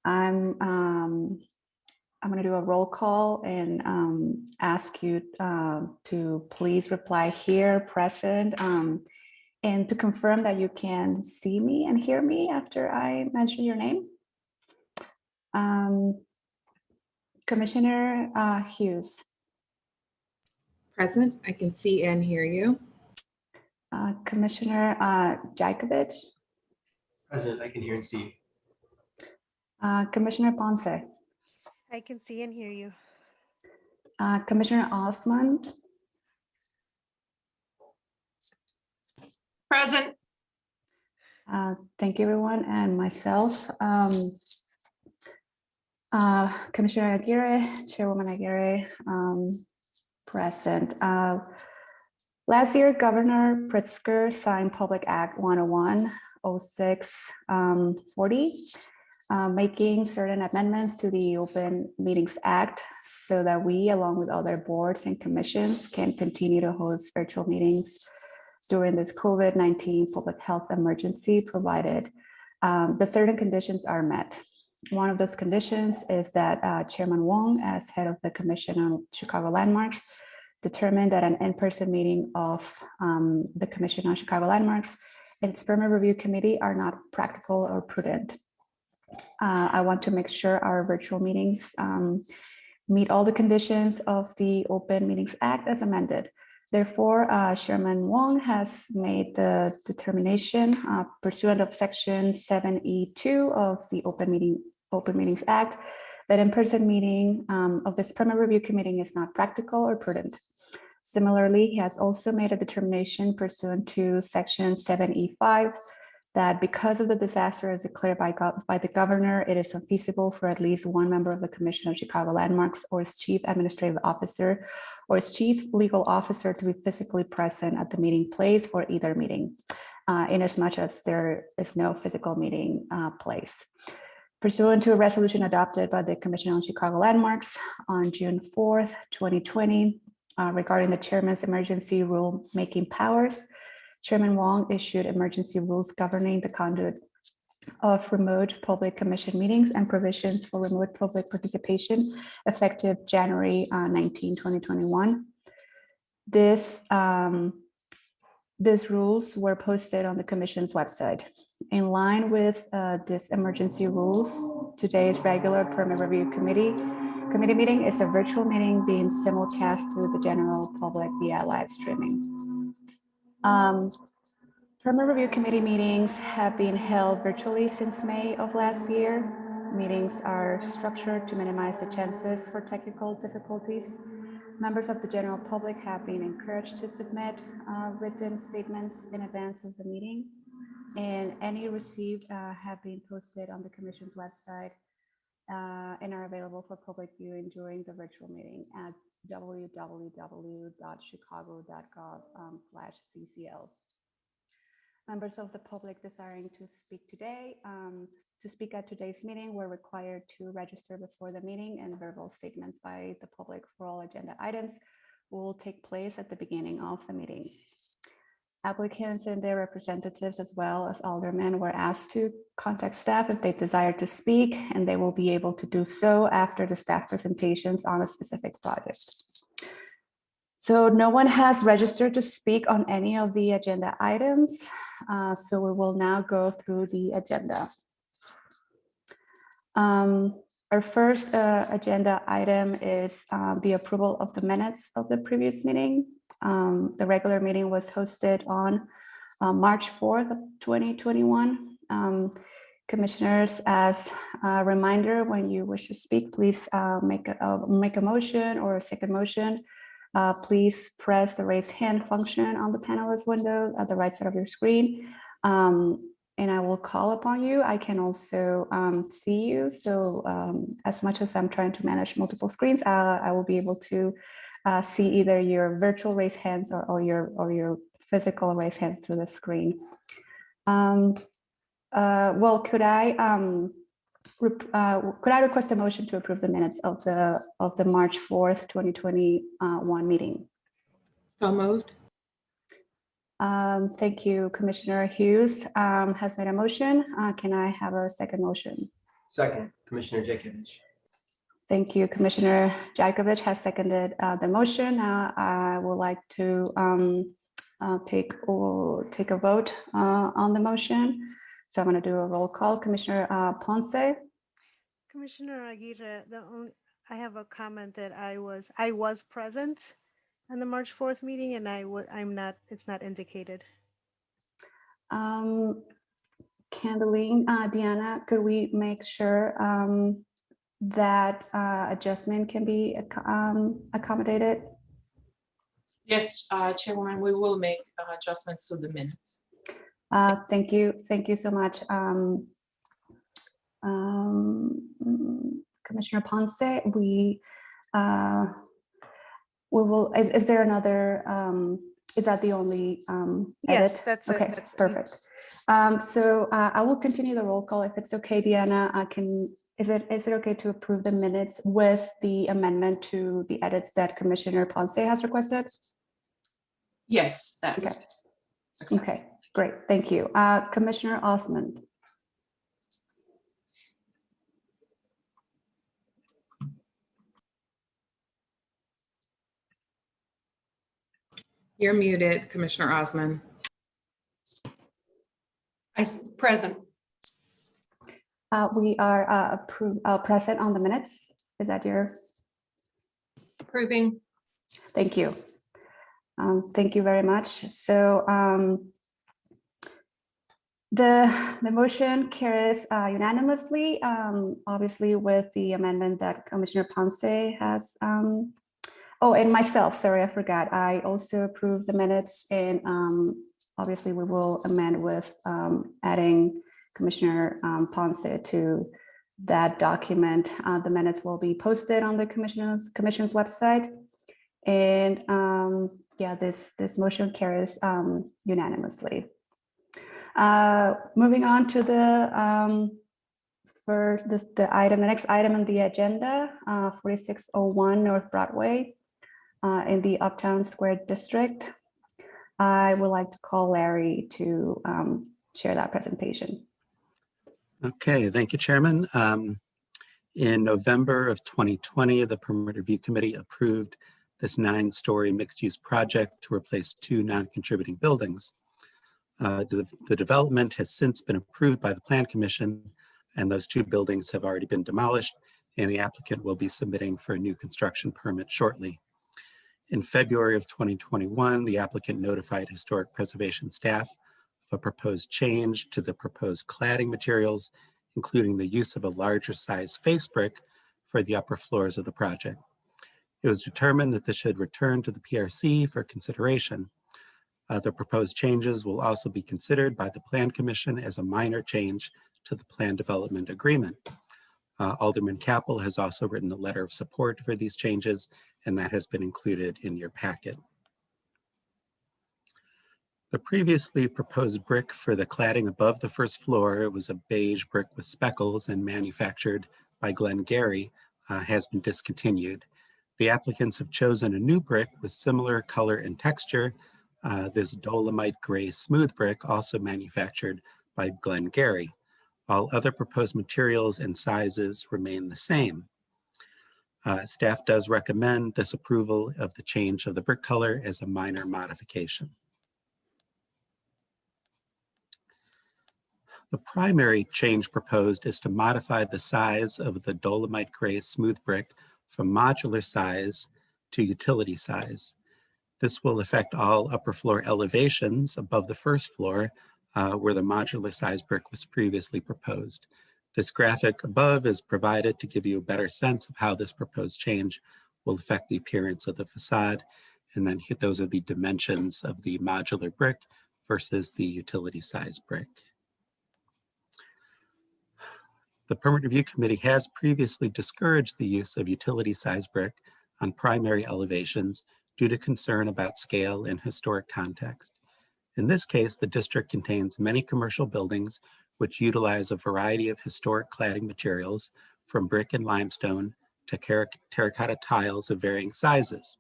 I'm going to do a roll call and ask you to please reply here, present, and to confirm that you can see me and hear me after I mention your name. Commissioner Hughes. Present, I can see and hear you. Commissioner Jajkovic. Present, I can hear and see. Commissioner Ponce. I can see and hear you. Commissioner Osman. Present. Thank you, everyone, and myself. Commissioner Aguirre, Chairwoman Aguirre, present. Last year, Governor Pritzker signed Public Act 101-06-40, making certain amendments to the Open Meetings Act so that we, along with other boards and commissions, can continue to host virtual meetings during this COVID-19 public health emergency, provided the certain conditions are met. One of those conditions is that Chairman Wong, as head of the Commission on Chicago Landmarks, determined that an in-person meeting of the Commission on Chicago Landmarks and its permit review committee are not practical or prudent. I want to make sure our virtual meetings meet all the conditions of the Open Meetings Act as amended. Therefore, Chairman Wong has made the determination pursuant of Section 7E2 of the Open Meetings Act that in-person meeting of this permit review committee is not practical or prudent. Similarly, he has also made a determination pursuant to Section 7E5 that because of the disaster as declared by the governor, it is unfeasible for at least one member of the Commission of Chicago Landmarks or its chief administrative officer or its chief legal officer to be physically present at the meeting place for either meeting, inasmuch as there is no physical meeting place. Pursuant to a resolution adopted by the Commission on Chicago Landmarks on June 4th, 2020, regarding the chairman's emergency rule-making powers, Chairman Wong issued emergency rules governing the conduct of remote public commission meetings and provisions for remote public participation effective January 19, 2021. These rules were posted on the Commission's website. In line with these emergency rules, today's regular permit review committee meeting is a virtual meeting being simulcast to the general public via live streaming. Permit review committee meetings have been held virtually since May of last year. Meetings are structured to minimize the chances for technical difficulties. Members of the general public have been encouraged to submit written statements in advance of the meeting, and any received have been posted on the Commission's website and are available for public viewing during the virtual meeting at www.chicago.gov/CCL. Members of the public desiring to speak at today's meeting were required to register before the meeting, and verbal statements by the public for all agenda items will take place at the beginning of the meeting. Applicants and their representatives, as well as aldermen, were asked to contact staff if they desire to speak, and they will be able to do so after the staff presentations on a specific project. So no one has registered to speak on any of the agenda items. So we will now go through the agenda. Our first agenda item is the approval of the minutes of the previous meeting. The regular meeting was hosted on March 4th of 2021. Commissioners, as a reminder, when you wish to speak, please make a motion or a second motion. Please press the raise hand function on the panelist window at the right side of your screen, and I will call upon you. I can also see you. So as much as I'm trying to manage multiple screens, I will be able to see either your virtual raise hands or your physical raise hands through the screen. Well, could I request a motion to approve the minutes of the March 4th, 2021 meeting? So moved. Thank you. Commissioner Hughes has made a motion. Can I have a second motion? Second, Commissioner Jakovich. Thank you. Commissioner Jakovich has seconded the motion. Now I would like to take a vote on the motion. So I'm going to do a roll call. Commissioner Ponce, Commissioner Aguirre, I have a comment that I was present on the March 4th meeting, and I'm not. It's not indicated. Candeline, Deanna, could we make sure that adjustment can be accommodated? Yes, Chairwoman, we will make adjustments to the minutes. Thank you. Thank you so much. Commissioner Ponce, we will, is there another, is that the only Yes, edit? that's it. Okay, That's it. perfect. So I will continue the roll call if it's okay, Deanna. Is it okay to approve the minutes with the amendment to the edits that Commissioner Ponce has requested? Yes, that's Okay. acceptable. Okay, great. Thank you. Commissioner Osmond. You're muted, Commissioner Osmond. Present. We are present on the minutes. Is that your? Approving. Thank you. Thank you very much. So the motion carries unanimously, obviously with the amendment that Commissioner Ponce has. Oh, and myself, sorry, I forgot. I also approved the minutes, and obviously we will amend with adding Commissioner Ponce to that document. The minutes will be posted on the commission's website. And yeah, this motion carries unanimously. Moving on to the next item on the agenda, 4601 North Broadway in the Uptown Square District. I would like to call Larry to share that presentation. Okay, thank you, Chairman. In November of 2020, the Permit Review Committee approved this 9-story mixed-use project to replace 2 non-contributing buildings. The development has since been approved by the Plan Commission, and those 2 buildings have already been demolished, and the applicant will be submitting for a new construction permit shortly. In February of 2021, the applicant notified historic preservation staff of a proposed change to the proposed cladding materials, including the use of a larger size face brick for the upper floors of the project. It was determined that this should return to the PRC for consideration. The proposed changes will also be considered by the Plan Commission as a minor change to the Plan Development Agreement. Alderman Capel has also written a letter of support for these changes, and that has been included in your packet. The previously proposed brick for the cladding above the first floor, it was a beige brick with speckles and manufactured by Glengarry, has been discontinued. The applicants have chosen a new brick with similar color and texture, this dolomite gray smooth brick, also manufactured by Glengarry. All other proposed materials and sizes remain the same. Staff does recommend this approval of the change of the brick color as a minor modification. The primary change proposed is to modify the size of the dolomite gray smooth brick from modular size to utility size. This will affect all upper floor elevations above the first floor where the modular size brick was previously proposed. This graphic above is provided to give you a better sense of how this proposed change will affect the appearance of the facade. And then those are the dimensions of the modular brick versus the utility size brick. The Permit Review Committee has previously discouraged the use of utility size brick on primary elevations due to concern about scale and historic context. In this case, the district contains many commercial buildings which utilize a variety of historic cladding materials, from brick and limestone to terracotta tiles of varying sizes.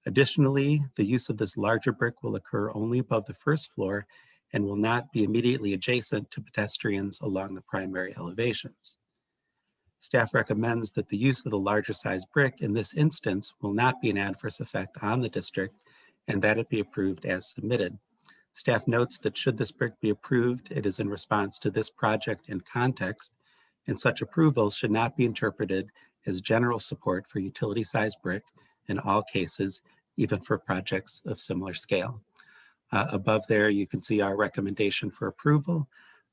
Additionally, the use of this larger brick will occur only above the first floor and will not be immediately adjacent to pedestrians along the primary elevations. Staff recommends that the use of the larger size brick in this instance will not be an adverse effect on the district and that it be approved as submitted. Staff notes that should this brick be approved, it is in response to this project and context, and such approval should not be interpreted as general support for utility size brick in all cases, even for projects of similar scale. Above there, you can see our recommendation for approval.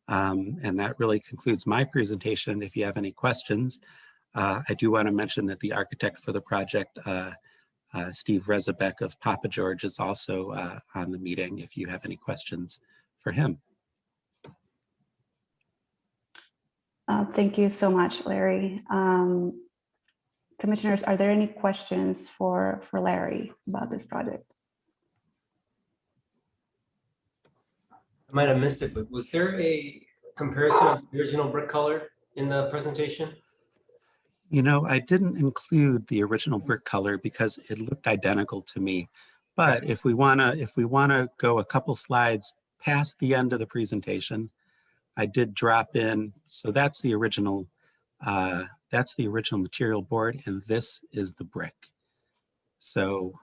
And that really concludes my presentation. If you have any questions, I do want to mention that the architect for the project, Steve Rezabek of Papa George, is also on the meeting if you have any questions for him. Thank you so much, Larry. Commissioners, are there any questions for Larry about this project? I might have missed it, but was there a comparison of the original brick color in the presentation? You know, I didn't include the original brick color because it looked identical to me. But if we wanna go a couple slides past the end of the presentation, I did drop in. So that's the original material board, and this is the brick. So,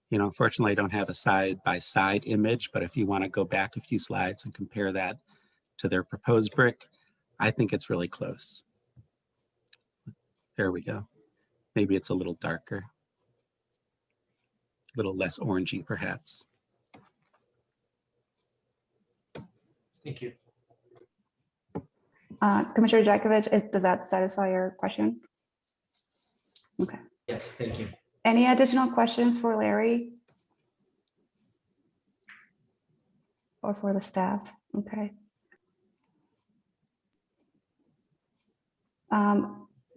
you know, unfortunately, I don't have a side-by-side image, but if you want to go back a few slides and compare that to their proposed brick, I think it's really close. There we go. Maybe it's a little darker, a little less orangey, perhaps. Thank you. Commissioner Jakovich, does that satisfy your question? Okay. Yes, thank you. Any additional questions for Larry? Or for the staff? Okay.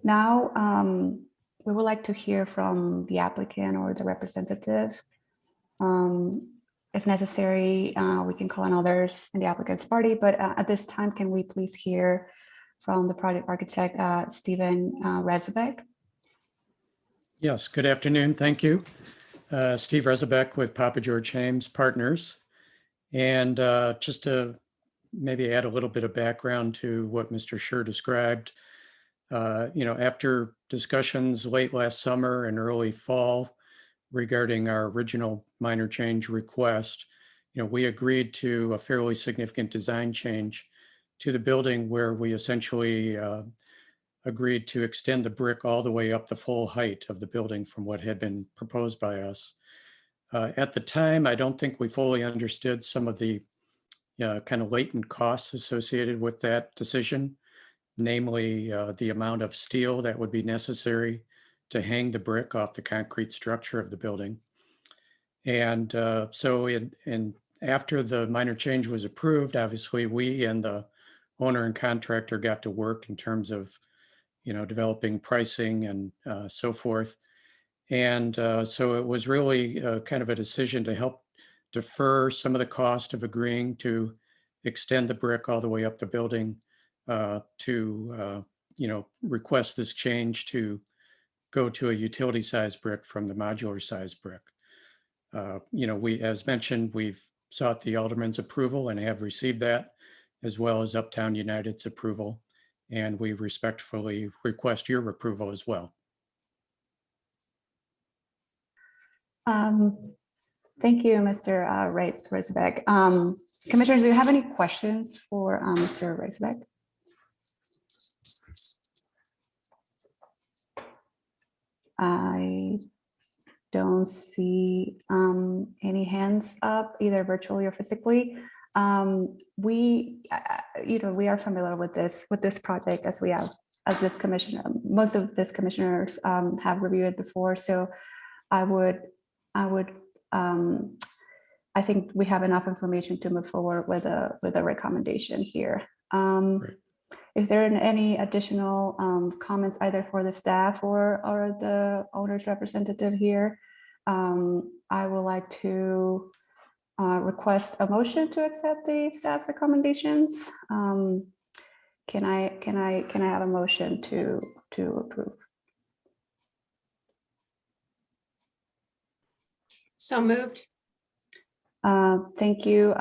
Now, we would like to hear from the applicant or the representative. If necessary, we can call on others in the applicant's party, but at this time, can we please hear from the project architect, Stephen Rezabek? Yes, good afternoon. Thank you. Steve Rezabek with Papa George Hames Partners. And just to maybe add a little bit of background to what Mr. Scher described, you know, after discussions late last summer and early fall regarding our original minor change request, you know, we agreed to a fairly significant design change to the building where we essentially agreed to extend the brick all the way up the full height of the building from what had been proposed by us. At the time, I don't think we fully understood some of the kind of latent costs associated with that decision, namely the amount of steel that would be necessary to hang the brick off the concrete structure of the building. And so after the minor change was approved, obviously we and the owner and contractor got to work in terms of, you know, developing pricing and so forth. And so it was really kind of a decision to help defer some of the cost of agreeing to extend the brick all the way up the building to, you know, request this change to go to a utility size brick from the modular size brick. You know, as mentioned, we've sought the Alderman's approval and have received that, as well as Uptown United's approval. And we respectfully request your approval as well. Thank you, Mr. Rezabek. Commissioners, do you have any questions for Mr. Rezabek? I don't see any hands up, either virtually or physically. We are familiar with this project as we have, as this commissioner, most of this commissioners have reviewed it before. So I think we have enough information to move forward with a recommendation here. Great. If there are any additional comments either for the staff or the owner's representative here, I would like to request a motion to accept the staff recommendations. Can I have a motion to approve? So moved. Thank you,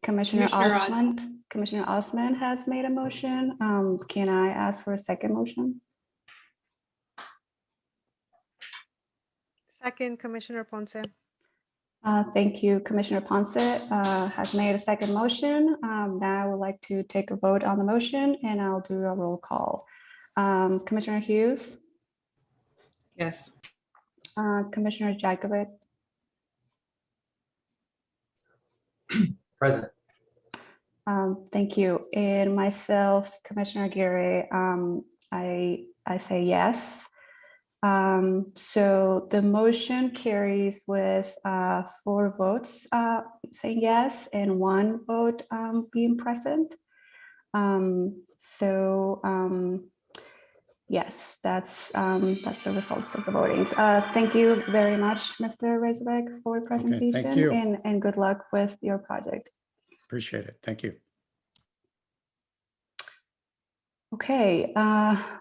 Commissioner Commissioner Osmond. Commissioner Osmond has made a motion. Can I ask for a second motion? Second, Commissioner Ponce. Thank you, Commissioner Ponce has made a second motion. Now I would like to take a vote on the motion and I'll do a roll call. Commissioner Hughes, Yes. Commissioner Jakovic, Present. thank you. And myself, Commissioner Aguirre, I say yes. So the motion carries with 4 votes saying yes and 1 vote being present. Yes, that's the results of the votings. Thank you very much, Mr. Reisbeck, for presentation you. and good luck with your project. Appreciate it. Thank you. Okay,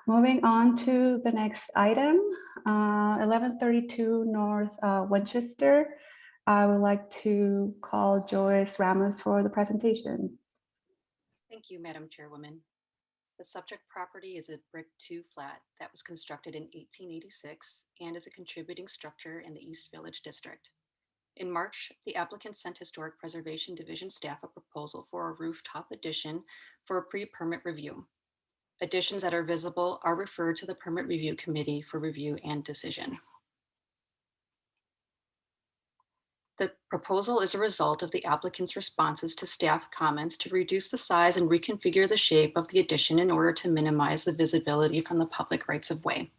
moving on to the next item, 1132 North Winchester. I would like to call Joyce Ramos for the presentation. Thank you, Madam Chairwoman. The subject property is a brick 2 flat that was constructed in 1886 and is a contributing structure in the East Village District. In March, the applicant sent Historic Preservation Division staff a proposal for a rooftop addition for a pre-permit review. Additions that are visible are referred to the Permit Review Committee for review and decision. The proposal is a result of the applicant's responses to staff comments to reduce the size and reconfigure the shape of the addition in order to minimize the visibility from the public rights of way.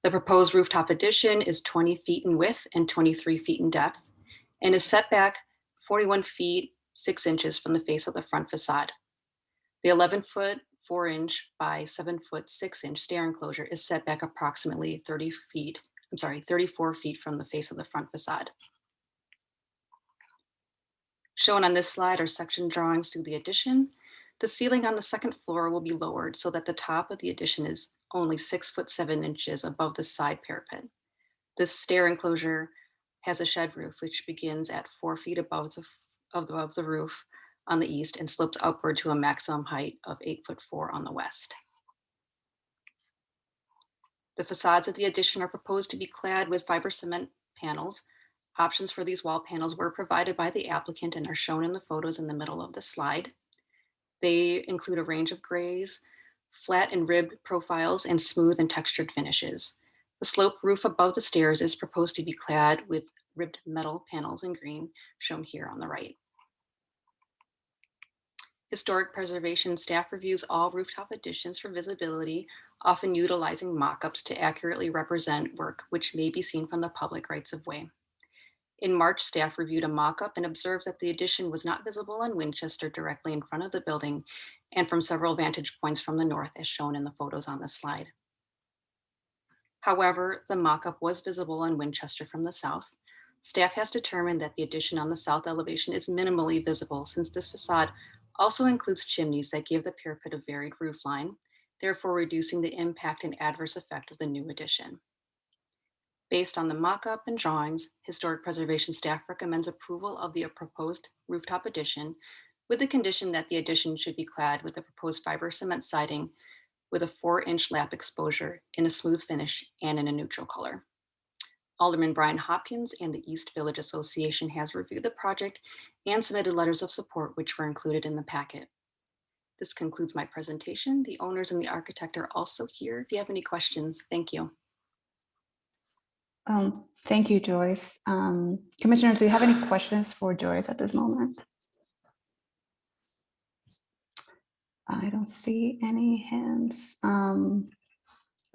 The proposed rooftop addition is 20 feet in width and 23 feet in depth and is set back 41 feet 6 inches from the face of the front facade. The 11-foot 4-inch by 7-foot 6-inch stair enclosure is set back approximately 34 feet from the face of the front facade. Shown on this slide are section drawings through the addition. The ceiling on the second floor will be lowered so that the top of the addition is only 6 foot 7 inches above the side parapet. This stair enclosure has a shed roof, which begins at 4 feet above the roof on the east and slopes upward to a maximum height of 8'4" on the west. The facades of the addition are proposed to be clad with fiber cement panels. Options for these wall panels were provided by the applicant and are shown in the photos in the middle of the slide. They include a range of grays, flat and ribbed profiles, and smooth and textured finishes. The sloped roof above the stairs is proposed to be clad with ribbed metal panels in green, shown here on the right. Historic Preservation staff reviews all rooftop additions for visibility, often utilizing mock-ups to accurately represent work which may be seen from the public rights of way. In March, staff reviewed a mock-up and observed that the addition was not visible on Winchester directly in front of the building and from several vantage points from the north, as shown in the photos on this slide. However, the mock-up was visible on Winchester from the south. Staff has determined that the addition on the south elevation is minimally visible since this facade also includes chimneys that give the parapet a varied roof line, therefore reducing the impact and adverse effect of the new addition. Based on the mock-up and drawings, Historic Preservation staff recommends approval of the proposed rooftop addition with the condition that the addition should be clad with the proposed fiber cement siding with a 4-inch lap exposure in a smooth finish and in a neutral color. Alderman Brian Hopkins and the East Village Association has reviewed the project and submitted letters of support, which were included in the packet. This concludes my presentation. The owners and the architect are also here if you have any questions. Thank you. Thank you, Joyce. Commissioners, do you have any questions for Joyce at this moment? I don't see any hands.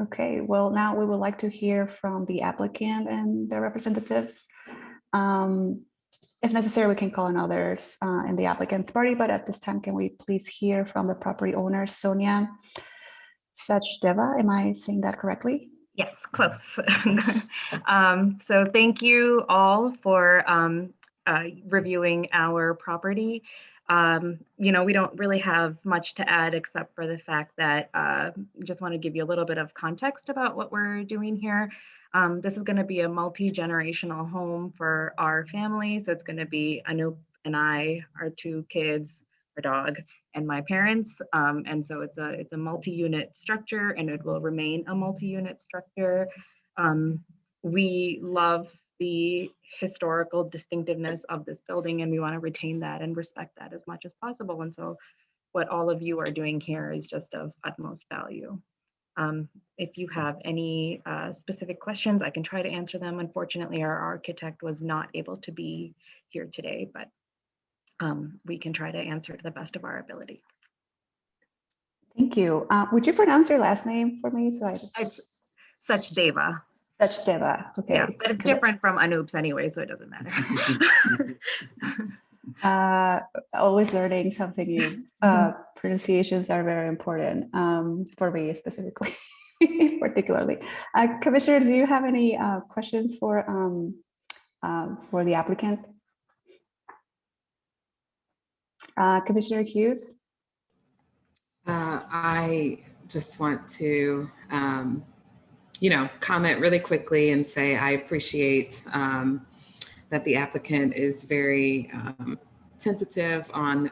Okay, well, now we would like to hear from the applicant and their representatives. If necessary, we can call on others in the applicant's party, but at this time, can we please hear from the property owner, Sonia Sachdeva? Am I saying that correctly? Yes, close. So thank you all for reviewing our property. We don't really have much to add except for the fact that just want to give you a little bit of context about what we're doing here. This is going to be a multi-generational home for our family. So it's going to be Anoop and I, our 2 kids, our dog, and my parents. And so it's a multi-unit structure, and it will remain a multi-unit structure. we love the historical distinctiveness of this building, and we want to retain that and respect that as much as possible. And so what all of you are doing here is just of utmost value. If you have any specific questions, I can try to answer them. Unfortunately, our architect was not able to be here today, but we can try to answer to the best of our ability. Thank you. Would you pronounce your last name for me? So It's Sachdeva. Sachdeva. Okay. Yeah, but it's different from Anoop's anyway, so it doesn't matter. Always learning something new. Pronunciations are very important for me specifically, particularly. Commissioner, do you have any questions for the applicant? Commissioner Hughes? I just want to, comment really quickly and say I appreciate that the applicant is very tentative on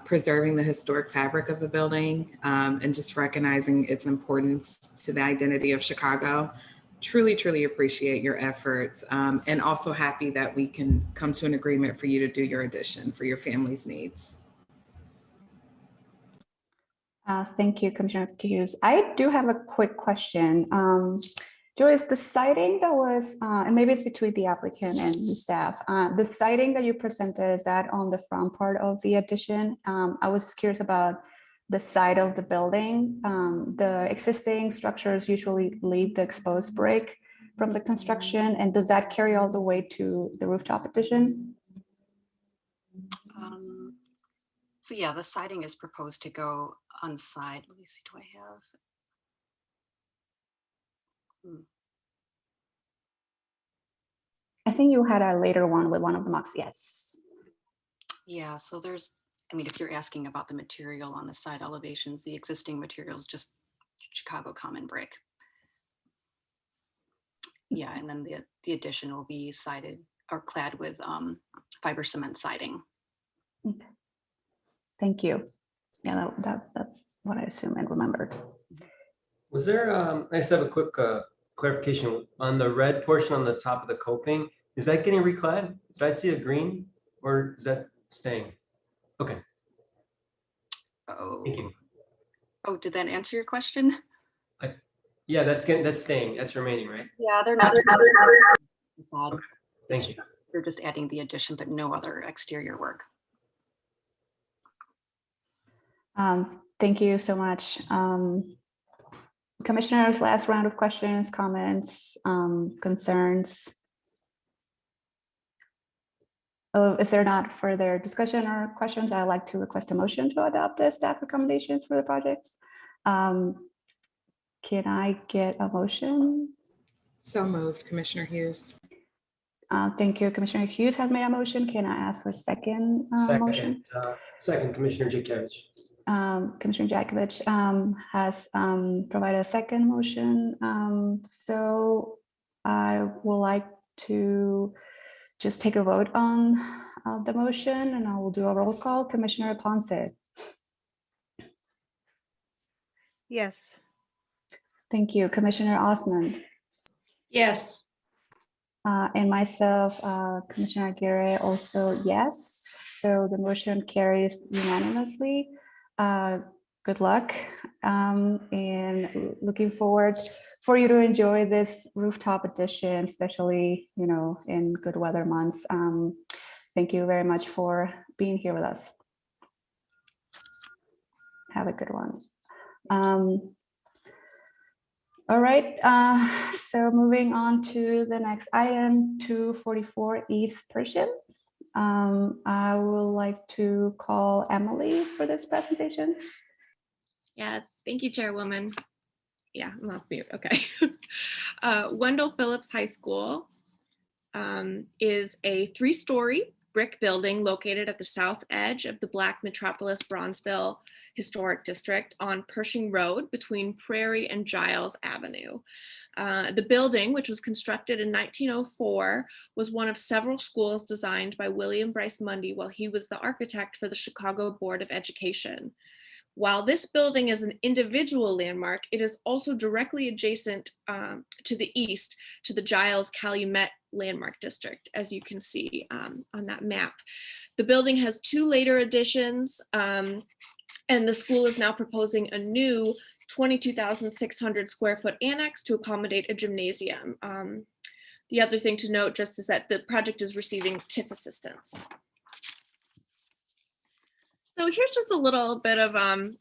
preserving the historic fabric of the building and just recognizing its importance to the identity of Chicago. Truly, truly appreciate your efforts, and also happy that we can come to an agreement for you to do your addition for your family's needs. Thank you, Commissioner Hughes. I do have a quick question. Joyce, the siding that was, and maybe it's between the applicant and the staff, the siding that you presented, is that on the front part of the addition? I was just curious about the side of the building. The existing structures usually leave the exposed brick from the construction, and does that carry all the way to the rooftop addition? So yeah, the siding is proposed to go on side. Let me see, do I have? I think you had a later one with one of the mocks, yes. Yeah, so there's, I mean, if you're asking about the material on the side elevations, the existing material is just Chicago common brick. Yeah, and then the addition will be sided or clad with fiber cement siding. Okay. Thank you. Yeah, that's what I assume and remembered. Was there, I just have a quick clarification on the red portion on the top of the coping. Is that getting reclad? Did I see a green or is that staying? Okay. Oh, Thank you. oh, did that answer your question? Yeah, that's staying. That's remaining, right? Yeah, they're not. Facade. Okay. Thank you. They're just adding the addition, but no other exterior work. Thank you so much. Commissioners, last round of questions, comments, concerns. If there are not further discussion or questions, I'd like to request a motion to adopt the staff recommendations for the projects. Can I get a motion? So moved, Commissioner Hughes. Thank you. Commissioner Hughes has made a motion. Can I ask for a second motion? Second, Commissioner Jakovich. Commissioner Jakovich has provided a second motion. So I would like to just take a vote on the motion, and I will do a roll call. Commissioner Ponce. Yes. Thank you. Commissioner Osmond. Yes. And myself, Commissioner Aguirre, also yes. So the motion carries unanimously. Good luck, and looking forward for you to enjoy this rooftop edition, especially, you know, in good weather months. Thank you very much for being here with us. Have a good one. All right, so moving on to the next item, 244 East Pershing. I would like to call Emily for this presentation. Yeah, thank you, Chairwoman. Yeah, I'm off mute, okay. Wendell Phillips High School is a 3-story brick building located at the south edge of the Black Metropolis Bronzeville Historic District on Pershing Road between Prairie and Giles Avenue. The building, which was constructed in 1904, was one of several schools designed by William Bryce Mundy while he was the architect for the Chicago Board of Education. While this building is an individual landmark, it is also directly adjacent to the east to the Giles Calumet Landmark District, as you can see on that map. The building has 2 later additions, and the school is now proposing a new 22,600 square foot annex to accommodate a gymnasium. The other thing to note just is that the project is receiving TIF assistance. So here's just a little bit of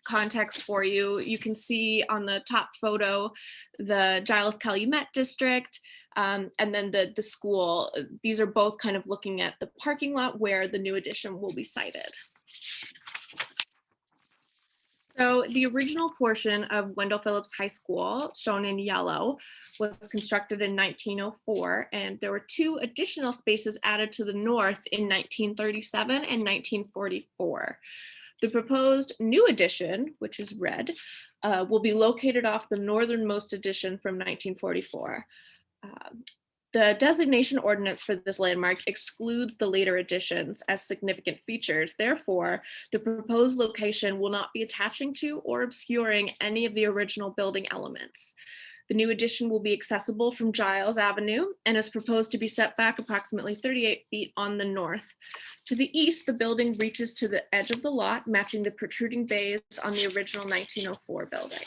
context for you. You can see on the top photo, the Giles Calumet District, and then the school. These are both kind of looking at the parking lot where the new addition will be sited. So the original portion of Wendell Phillips High School, shown in yellow, was constructed in 1904, and there were 2 additional spaces added to the north in 1937 and 1944. The proposed new addition, which is red, will be located off the northernmost addition from 1944. The designation ordinance for this landmark excludes the later additions as significant features. Therefore, the proposed location will not be attaching to or obscuring any of the original building elements. The new addition will be accessible from Giles Avenue and is proposed to be set back approximately 38 feet on the north. To the east, the building reaches to the edge of the lot, matching the protruding bays on the original 1904 building.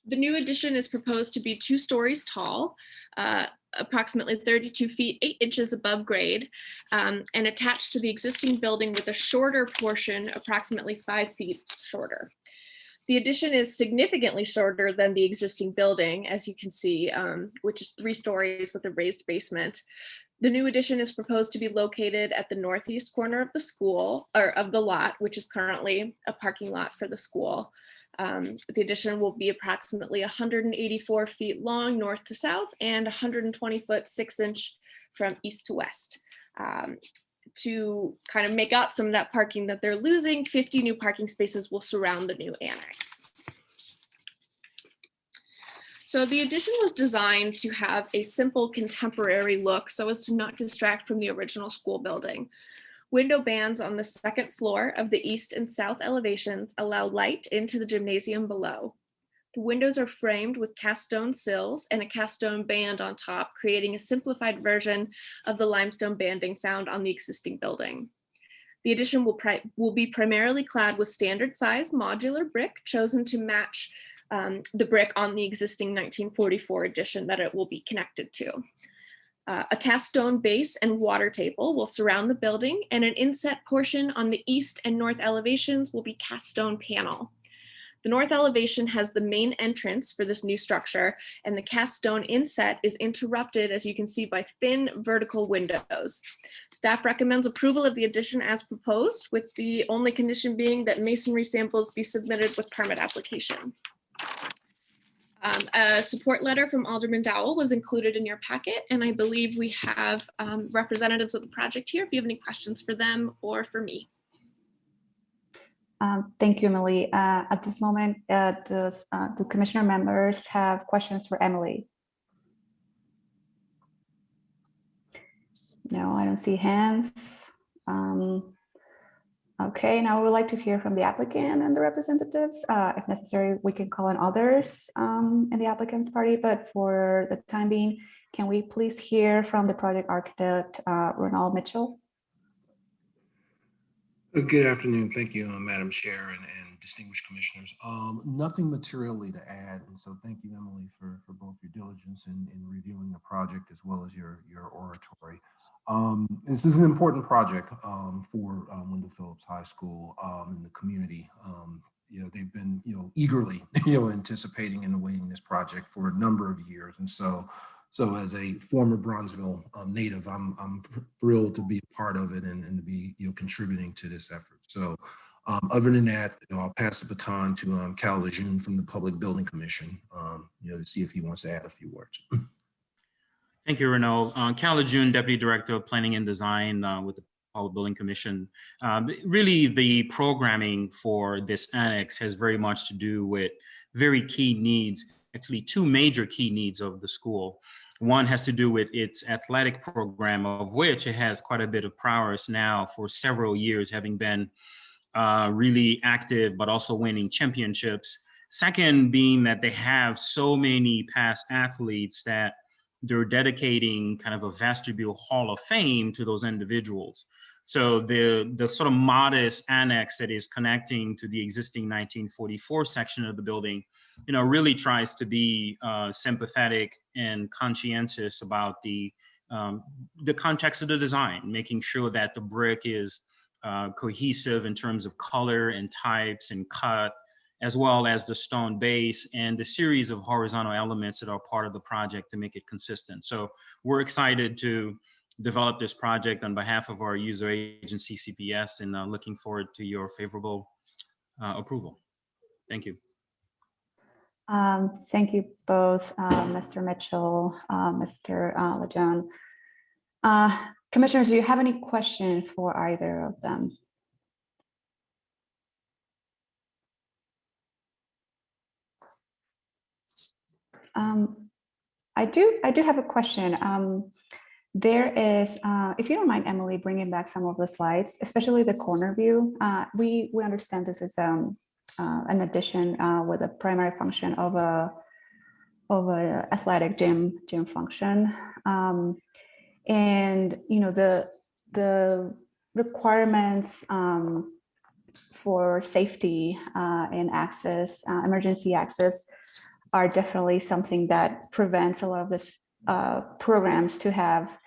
The new addition is proposed to be 2 stories tall, approximately 32 feet, 8 inches above grade, and attached to the existing building with a shorter portion, approximately 5 feet shorter. The addition is significantly shorter than the existing building, as you can see, which is 3 stories with a raised basement. The new addition is proposed to be located at the northeast corner of the school, or of the lot, which is currently a parking lot for the school. The addition will be approximately 184 feet long north to south and 120 foot 6 inch from east to west. To kind of make up some of that parking that they're losing, 50 new parking spaces will surround the new annex. So the addition was designed to have a simple contemporary look so as to not distract from the original school building. Window bands on the 2nd floor of the east and south elevations allow light into the gymnasium below. The windows are framed with cast stone sills and a cast stone band on top, creating a simplified version of the limestone banding found on the existing building. The addition will be primarily clad with standard size modular brick chosen to match the brick on the existing 1944 addition that it will be connected to. A cast stone base and water table will surround the building, and an inset portion on the east and north elevations will be cast stone panel. The north elevation has the main entrance for this new structure, and the cast stone inset is interrupted, as you can see, by thin vertical windows. Staff recommends approval of the addition as proposed, with the only condition being that masonry samples be submitted with permit application. A support letter from Alderman Dowell was included in your packet, and I believe we have representatives of the project here if you have any questions for them or for me. Thank you, Emily. At this moment, do commissioner members have questions for Emily? No, I don't see hands. Okay, now we would like to hear from the applicant and the representatives. If necessary, we can call on others in the applicant's party, but for the time being, can we please hear from the project architect, Ronald Mitchell? Good afternoon. Thank you, Madam Chair and distinguished commissioners. Nothing materially to add, and so thank you, Emily, for both your diligence in reviewing the project as well as your oratory. This is an important project for Wendell Phillips High School and the community. They've been eagerly anticipating and awaiting this project for a number of years, and so as a former Bronzeville native, I'm thrilled to be a part of it and to be contributing to this effort. So other than that, I'll pass the baton to Cal Lejeune from the Public Building Commission, to see if he wants to add a few words. Thank you, Renaud. Cal Lejeune, Deputy Director of Planning and Design with the Public Building Commission. Really, the programming for this annex has very much to do with very key needs, actually 2 major key needs of the school. One has to do with its athletic program, of which it has quite a bit of prowess now for several years, having been really active, but also winning championships. Second being that they have so many past athletes that they're dedicating kind of a vestibule hall of fame to those individuals. So the sort of modest annex that is connecting to the existing 1944 section of the building, really tries to be sympathetic and conscientious about the context of the design, making sure that the brick is cohesive in terms of color and types and cut, as well as the stone base and the series of horizontal elements that are part of the project to make it consistent. So we're excited to develop this project on behalf of our user agency, CPS, and looking forward to your favorable approval. Thank you. Thank you both, Mr. Mitchell, Mr. Lejeune. Commissioners, do you have any questions for either of them? I do have a question. There is, if you don't mind, Emily, bringing back some of the slides, especially the corner view. We understand this is an addition with a primary function of a athletic gym function, and the requirements for safety and access, emergency access, are definitely something that prevents a lot of this programs to have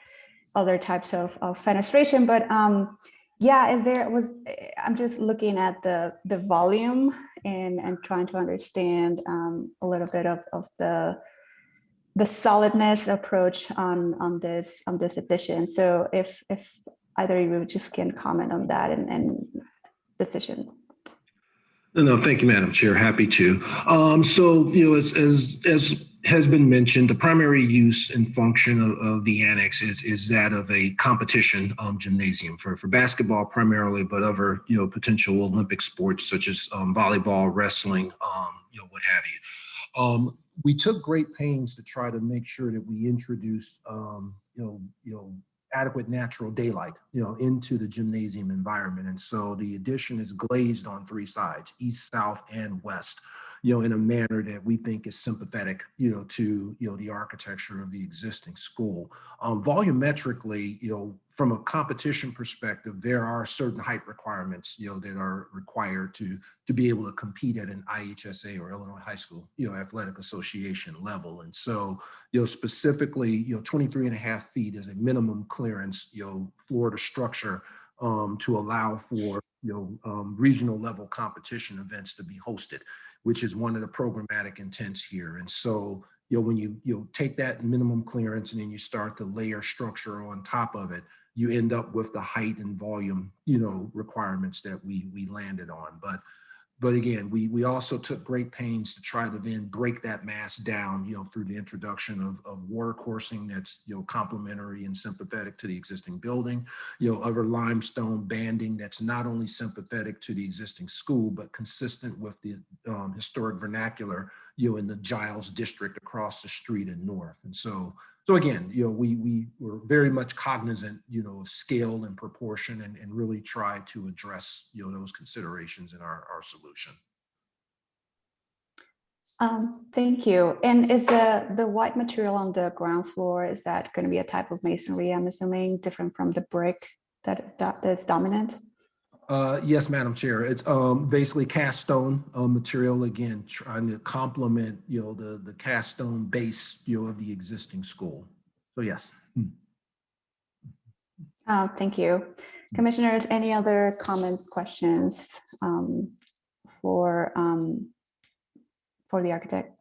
other types of fenestration. But yeah, I'm just looking at the volume and trying to understand a little bit of the solidness approach on this edition. So if either of you just can comment on that and decision. No, thank you, Madam Chair. Happy to. So, as has been mentioned, the primary use and function of the annex is that of a competition gymnasium for basketball primarily, but other potential Olympic sports such as volleyball, wrestling, what have you. We took great pains to try to make sure that we introduce adequate natural daylight, into the gymnasium environment. And so the addition is glazed on three sides, east, south, and west, in a manner that we think is sympathetic, to, the architecture of the existing school. Volumetrically, from a competition perspective, there are certain height requirements, that are required to be able to compete at an IHSA or Illinois High School, Athletic Association level. And so, specifically, 23.5 feet is a minimum clearance, floor to structure, to allow for, regional level competition events to be hosted, which is one of the programmatic intents here. And so, when you take that minimum clearance and then you start to layer structure on top of it, you end up with the height and volume, requirements that we landed on. But again, we also took great pains to try to then break that mass down, through the introduction of water coursing that's, complementary and sympathetic to the existing building, other limestone banding that's not only sympathetic to the existing school, but consistent with the historic vernacular, in the Giles district across the street and north. And so again, we were very much cognizant, of scale and proportion, and really try to address, those considerations in our solution. Thank you. And is the white material on the ground floor, is that going to be a type of masonry, I'm assuming, different from the brick that's dominant? Yes, Madam Chair. It's basically cast stone material, again, trying to complement, the cast stone base, of the existing school. So yes. Thank you. Commissioners, any other comments, questions for the architect?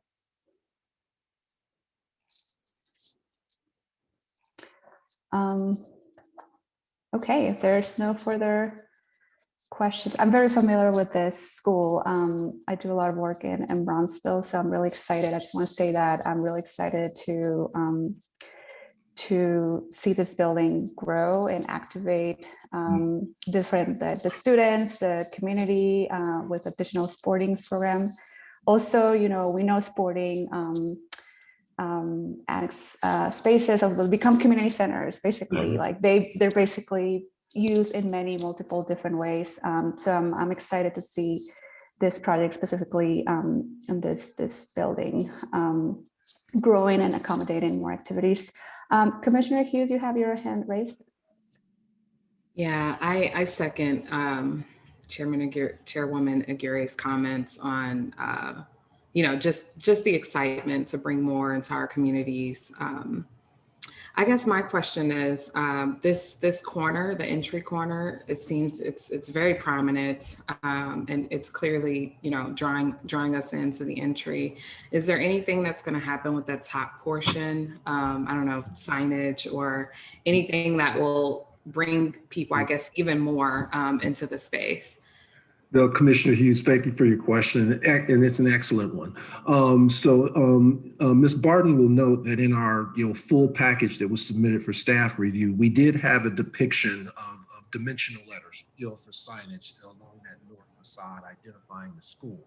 Okay, if there's no further questions, I'm very familiar with this school. I do a lot of work in Bronzeville, so I'm really excited. I just want to say that I'm really excited to see this building grow and activate the students, the community, with additional sporting programs. Also, we know sporting spaces will become community centers, basically. Like they're basically used in many multiple different ways. So I'm excited to see this project specifically in this building growing and accommodating more activities. Commissioner Hughes, you have your hand raised. Yeah, I second Chairwoman Aguirre's comments on, just the excitement to bring more into our communities. I guess my question is, this corner, the entry corner, it seems it's very prominent, and it's clearly, drawing us into the entry. Is there anything that's going to happen with that top portion? I don't know, signage or anything that will bring people, I guess, even more into the space? No, Commissioner Hughes, thank you for your question, and it's an excellent one. Ms. Barton will note that in our full package that was submitted for staff review, we did have a depiction of dimensional letters for signage along that north facade identifying the school.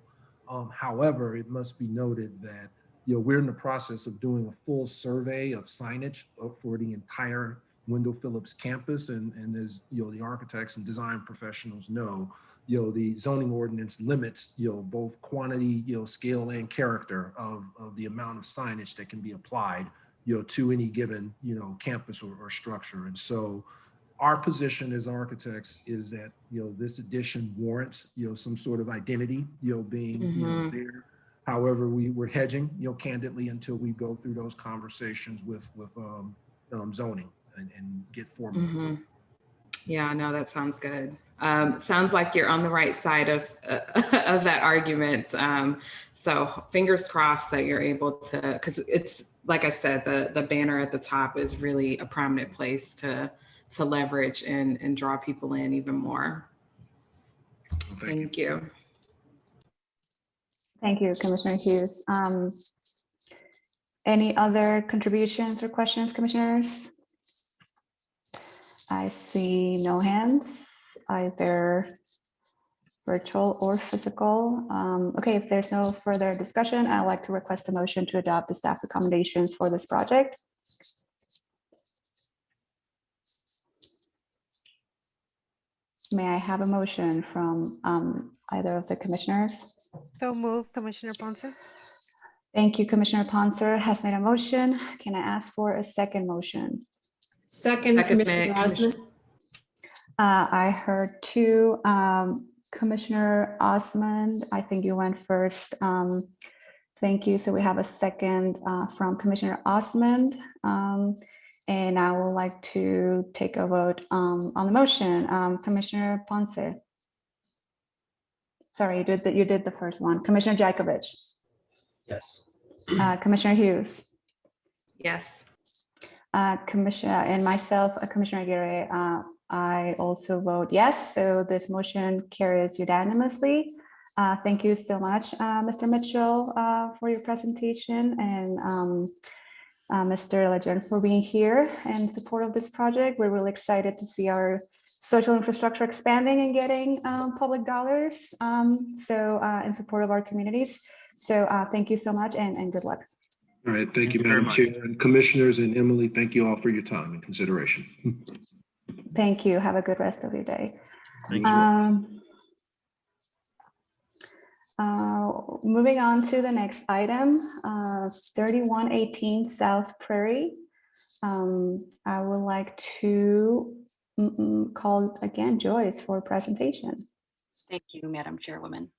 However, it must be noted that we're in the process of doing a full survey of signage for the entire Wendell Phillips campus, and as the architects and design professionals know, the zoning ordinance limits, both quantity, scale and character of the amount of signage that can be applied, to any given, campus or structure. And so our position as architects is that, this addition warrants, some sort of identity, being there. However, we're hedging, candidly until we go through those conversations with zoning and get formal. Yeah, no, that sounds good. Sounds like you're on the right side of that argument. So fingers crossed that you're able to, because it's like I said, the banner at the top is really a prominent place to leverage and draw people in even more. Thank you. Thank you, Commissioner Hughes. Any other contributions or questions, commissioners? I see no hands, either virtual or physical. Okay, if there's no further discussion, I'd like to request a motion to adopt the staff recommendations for this project. May I have a motion from either of the commissioners? So move, Commissioner Ponce. Thank you, Commissioner Ponce has made a motion. Can I ask for a second motion? Second, Commissioner Osmond. I heard two. Commissioner Osmond, I think you went first. Thank you. So we have a second from Commissioner Osmond. And I would like to take a vote on the motion. Commissioner Ponce. Sorry, you did the first one. Commissioner Jakovich. Yes. Commissioner Hughes. Yes. Commissioner and myself, Commissioner Aguirre, I also vote yes. So this motion carries unanimously. Thank you so much, Mr. Mitchell, for your presentation, and Mr. Legend for being here in support of this project. We're really excited to see our social infrastructure expanding and getting public dollars in support of our communities. So thank you so much and good luck. All right, thank you, Madam Chair, and Commissioners, and Emily, thank you all for your time and consideration. Thank you. Have a good rest of your day. Thank you. Moving on to the next item, 3118 South Prairie. I would like to call again Joyce for a presentation. Thank you, Madam Chairwoman.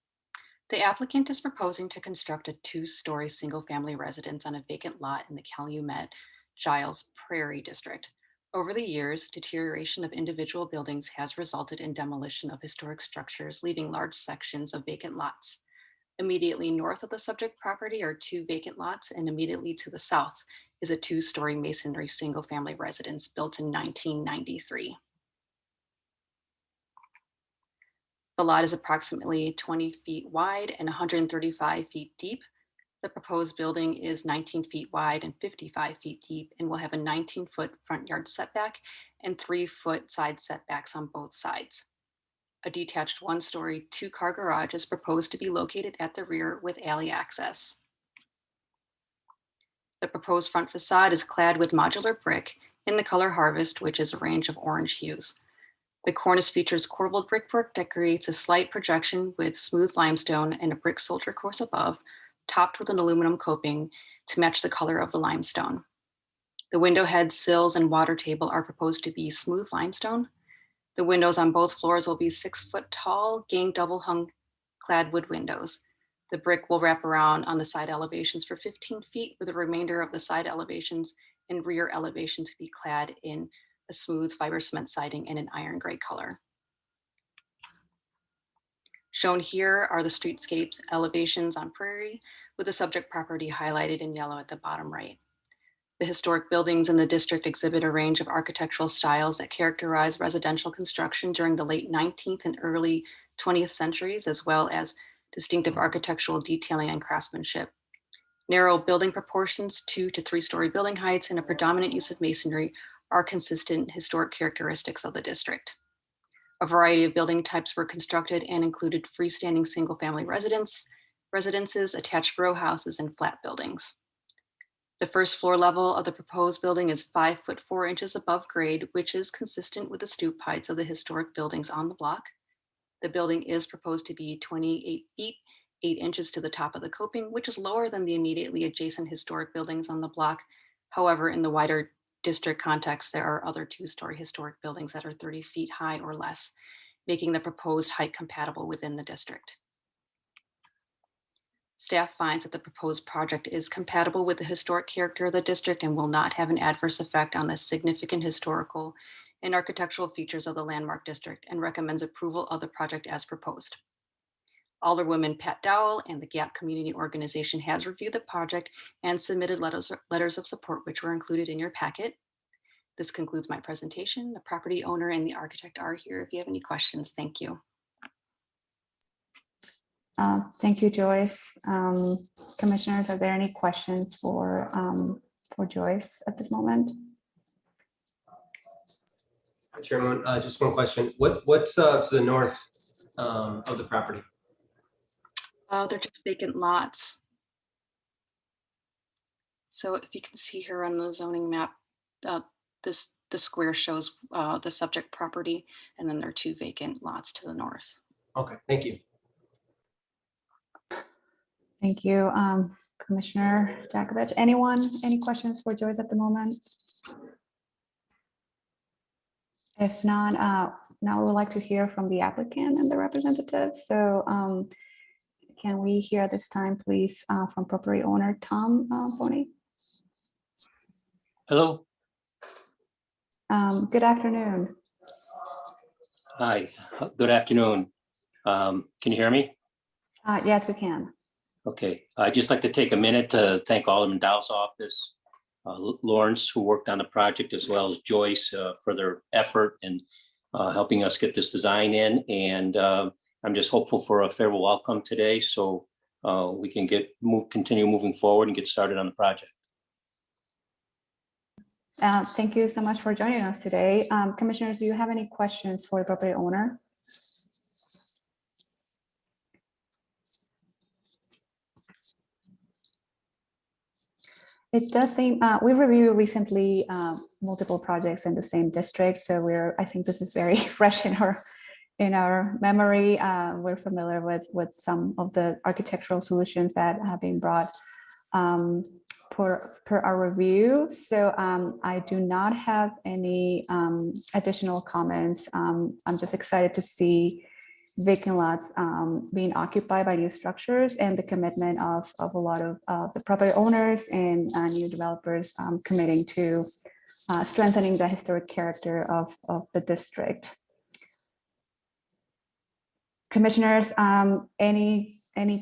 The applicant is proposing to construct a 2-story single-family residence on a vacant lot in the Calumet Giles Prairie District. Over the years, deterioration of individual buildings has resulted in demolition of historic structures, leaving large sections of vacant lots. Immediately north of the subject property are 2 vacant lots, and immediately to the south is a 2-story masonry single-family residence built in 1993. The lot is approximately 20 feet wide and 135 feet deep. The proposed building is 19 feet wide and 55 feet deep and will have a 19-foot front yard setback and 3-foot side setbacks on both sides. A detached 1-story, 2-car garage is proposed to be located at the rear with alley access. The proposed front facade is clad with modular brick in the color Harvest, which is a range of orange hues. The cornice features corbelled brickwork that creates a slight projection with smooth limestone and a brick soldier course above, topped with an aluminum coping to match the color of the limestone. The window heads, sills, and water table are proposed to be smooth limestone. The windows on both floors will be 6 foot tall, gang double hung clad wood windows. The brick will wrap around on the side elevations for 15 feet, with the remainder of the side elevations and rear elevation to be clad in a smooth fiber cement siding in an iron gray color. Shown here are the streetscapes elevations on Prairie, with the subject property highlighted in yellow at the bottom right. The historic buildings in the district exhibit a range of architectural styles that characterize residential construction during the late 19th and early 20th centuries, as well as distinctive architectural detailing and craftsmanship. Narrow building proportions, 2 to 3 story building heights, and a predominant use of masonry are consistent historic characteristics of the district. A variety of building types were constructed and included freestanding single-family residences, attached row houses, and flat buildings. The first floor level of the proposed building is 5 foot 4 inches above grade, which is consistent with the stoop heights of the historic buildings on the block. The building is proposed to be 28 feet, 8 inches to the top of the coping, which is lower than the immediately adjacent historic buildings on the block. However, in the wider district context, there are other 2-story historic buildings that are 30 feet high or less, making the proposed height compatible within the district. Staff finds that the proposed project is compatible with the historic character of the district and will not have an adverse effect on the significant historical and architectural features of the landmark district, and recommends approval of the project as proposed. Alderwoman Pat Dowell and the GAP Community Organization has reviewed the project and submitted letters of support, which were included in your packet. This concludes my presentation. The property owner and the architect are here if you have any questions. Thank you. Thank you, Joyce. Commissioners, are there any questions for Joyce at this moment? Chairman, just one question. What's to the north of the property? They're just vacant lots. So if you can see here on the zoning map, the square shows the subject property, and then there are 2 vacant lots to the north. Okay, thank you. Thank you, Commissioner Jakovich. Any questions for Joyce at the moment? If not, now we would like to hear from the applicant and the representative. So can we hear at this time, please, from property owner Tom Boney? Hello. Good afternoon. Hi, good afternoon. Can you hear me? Yes, we can. Okay, I'd just like to take a minute to thank Alderman Dow's office, Lawrence, who worked on the project, as well as Joyce for their effort in helping us get this design in. And I'm just hopeful for a favorable outcome today, so we can continue moving forward and get started on the project. Thank you so much for joining us today. Commissioners, do you have any questions for the property owner? It does seem we reviewed recently multiple projects in the same district, so I think this is very fresh in our memory. We're familiar with some of the architectural solutions that have been brought per our review. So I do not have any additional comments. I'm just excited to see vacant lots being occupied by new structures, and the commitment of a lot of the property owners and new developers committing to strengthening the historic character of the district. Commissioners, any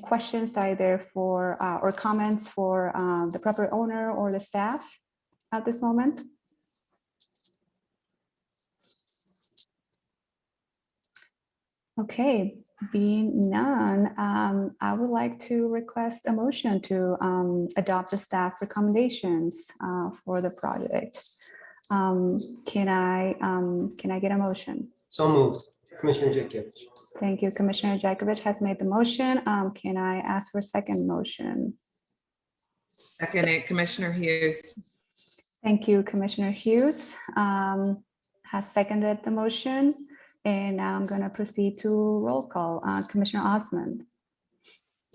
questions either for or comments for the property owner or the staff at this moment? Okay, being none, I would like to request a motion to adopt the staff recommendations for the project. Can I get a motion? So moved. Commissioner Jakovich. Thank you. Commissioner Jakovich has made the motion. Can I ask for a second motion? Second it, Commissioner Hughes. Thank you. Commissioner Hughes has seconded the motion. And now I'm going to proceed to roll call. Commissioner Osmond,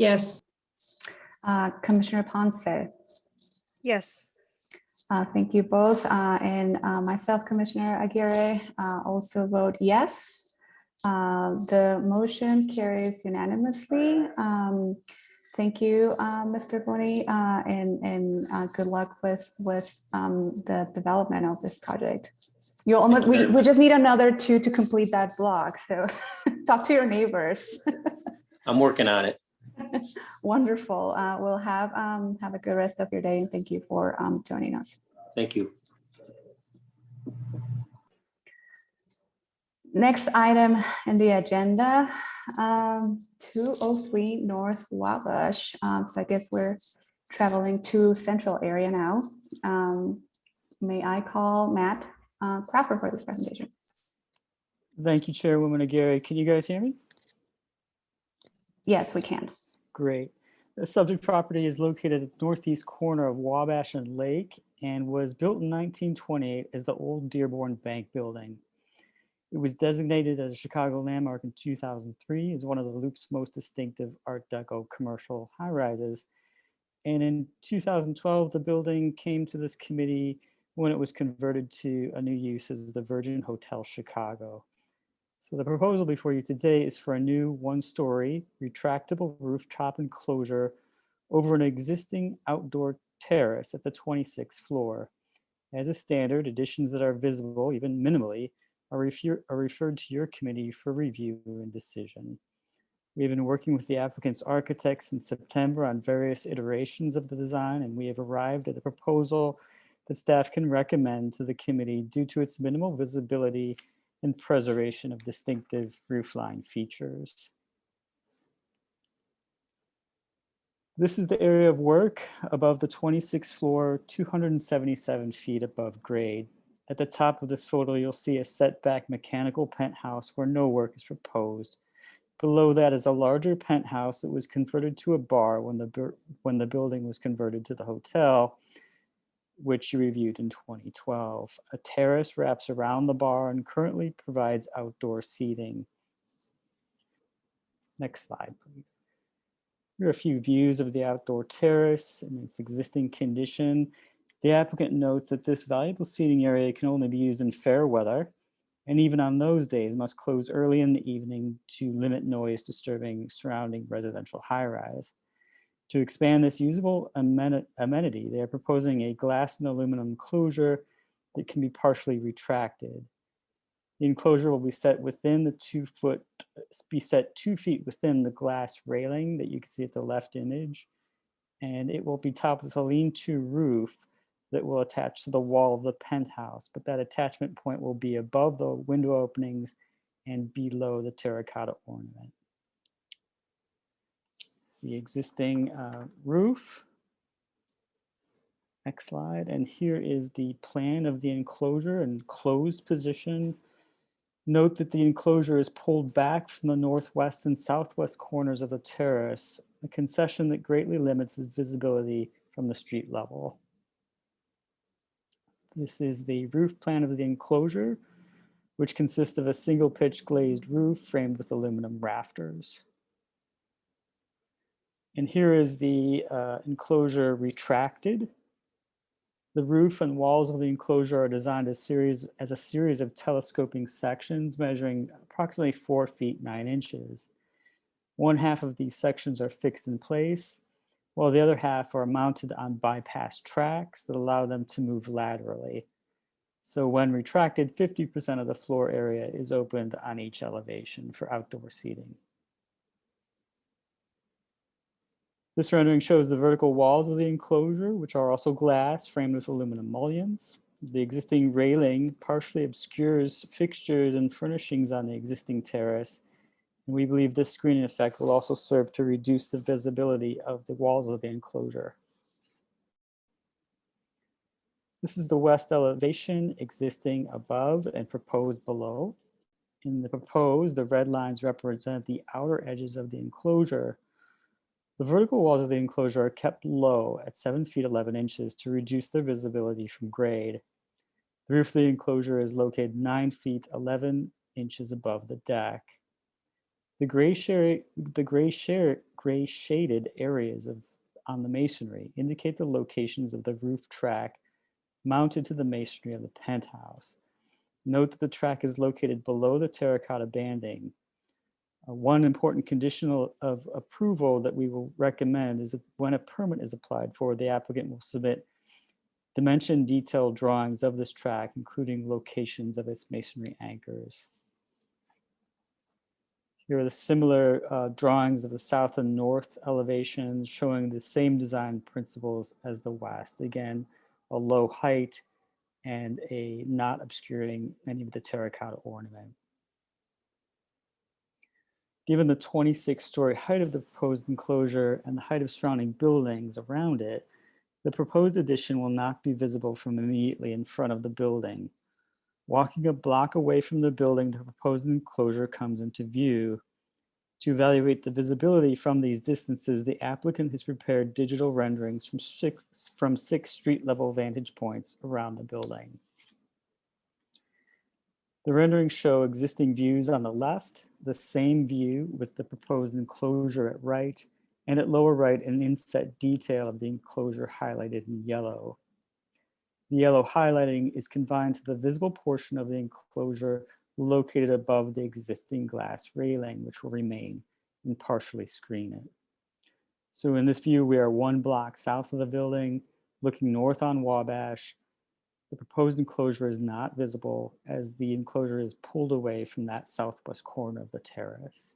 Yes. Commissioner Ponce. Yes. Thank you both. And myself, Commissioner Aguirre, also vote yes. The motion carries unanimously. Thank you, Mr. Boney, and good luck with the development of this project. You almost we just need another 2 to complete that block. So talk to your neighbors. I'm working on it. Wonderful. We'll have a good rest of your day, and thank you for joining us. Thank you. Next item in the agenda, 203 North Wabash. So I guess we're traveling to central area now. May I call Matt Crawford for this presentation? Thank you, Chairwoman Aguirre. Can you guys hear me? Yes, we can. Great. The subject property is located at the northeast corner of Wabash and Lake and was built in 1928 as the old Dearborn Bank building. It was designated as a Chicago landmark in 2003 as one of the Loop's most distinctive Art Deco commercial high-rises. And in 2012, the building came to this committee when it was converted to a new use as the Virgin Hotel Chicago. So the proposal before you today is for a new 1-story retractable rooftop enclosure over an existing outdoor terrace at the 26th floor. As a standard, additions that are visible, even minimally, are referred to your committee for review and decision. We have been working with the applicant's architects since September on various iterations of the design, and we have arrived at a proposal that staff can recommend to the committee due to its minimal visibility and preservation of distinctive roofline features. This is the area of work above the 26th floor, 277 feet above grade. At the top of this photo, you'll see a setback mechanical penthouse where no work is proposed. Below that is a larger penthouse that was converted to a bar when the building was converted to the hotel, which you reviewed in 2012. A terrace wraps around the bar and currently provides outdoor seating. Next slide, please. Here are a few views of the outdoor terrace and its existing condition. The applicant notes that this valuable seating area can only be used in fair weather, and even on those days must close early in the evening to limit noise disturbing surrounding residential high-rise. To expand this usable amenity, they are proposing a glass and aluminum enclosure that can be partially retracted. The enclosure will be set within the 2 feet within the glass railing that you can see at the left image, and it will be topped with a lean-to roof that will attach to the wall of the penthouse, but that attachment point will be above the window openings and below the terracotta ornament. The existing roof. Next slide. And here is the plan of the enclosure in closed position. Note that the enclosure is pulled back from the northwest and southwest corners of the terrace, a concession that greatly limits its visibility from the street level. This is the roof plan of the enclosure, which consists of a single pitch glazed roof framed with aluminum rafters. And here is the enclosure retracted. The roof and walls of the enclosure are designed as a series of telescoping sections measuring approximately 4 feet 9 inches. One half of these sections are fixed in place, while the other half are mounted on bypass tracks that allow them to move laterally. So when retracted, 50% of the floor area is opened on each elevation for outdoor seating. This rendering shows the vertical walls of the enclosure, which are also glass framed with aluminum mullions. The existing railing partially obscures fixtures and furnishings on the existing terrace, and we believe this screening effect will also serve to reduce the visibility of the walls of the enclosure. This is the west elevation existing above and proposed below. In the proposed, the red lines represent the outer edges of the enclosure. The vertical walls of the enclosure are kept low at 7 feet 11 inches to reduce their visibility from grade. The roof of the enclosure is located 9 feet 11 inches above the deck. The gray shaded areas on the masonry indicate the locations of the roof track mounted to the masonry of the penthouse. Note that the track is located below the terracotta banding. One important condition of approval that we will recommend is that when a permit is applied for, the applicant will submit dimension detailed drawings of this track, including locations of its masonry anchors. Here are the similar drawings of the south and north elevations showing the same design principles as the west. Again, a low height and a not obscuring any of the terracotta ornament. Given the 26-story height of the proposed enclosure and the height of surrounding buildings around it, the proposed addition will not be visible from immediately in front of the building. Walking a block away from the building, the proposed enclosure comes into view. To evaluate the visibility from these distances, the applicant has prepared digital renderings from six street level vantage points around the building. The renderings show existing views on the left, the same view with the proposed enclosure at right, and at lower right, an inset detail of the enclosure highlighted in yellow. The yellow highlighting is confined to the visible portion of the enclosure located above the existing glass railing, which will remain and partially screen it. So in this view, we are one block south of the building, looking north on Wabash. The proposed enclosure is not visible as the enclosure is pulled away from that southwest corner of the terrace.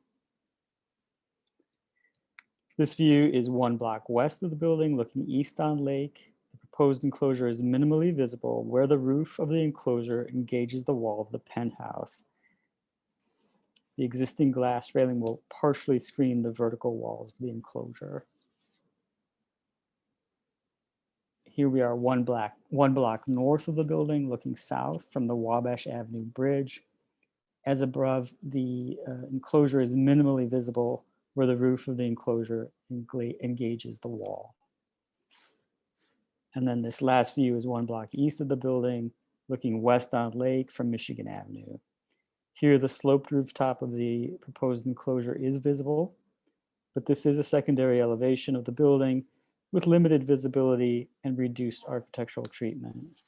This view is one block west of the building, looking east on Lake. The proposed enclosure is minimally visible where the roof of the enclosure engages the wall of the penthouse. The existing glass railing will partially screen the vertical walls of the enclosure. Here we are one block north of the building, looking south from the Wabash Avenue Bridge. As above, the enclosure is minimally visible where the roof of the enclosure engages the wall. And then this last view is one block east of the building, looking west on Lake from Michigan Avenue. Here, the sloped rooftop of the proposed enclosure is visible, but this is a secondary elevation of the building with limited visibility and reduced architectural treatment.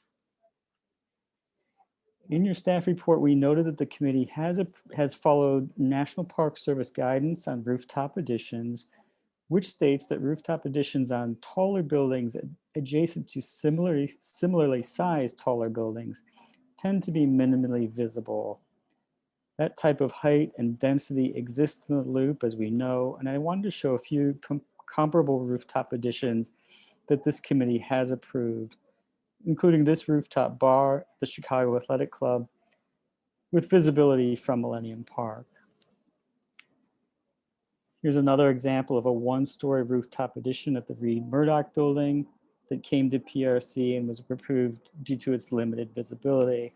In your staff report, we noted that the committee has followed National Park Service guidance on rooftop additions, which states that rooftop additions on taller buildings adjacent to similarly sized taller buildings tend to be minimally visible. That type of height and density exists in the loop, as we know, and I wanted to show a few comparable rooftop additions that this committee has approved, including this rooftop bar at the Chicago Athletic Club with visibility from Millennium Park. Here's another example of a one-story rooftop addition at the Reed Murdoch building that came to PRC and was approved due to its limited visibility.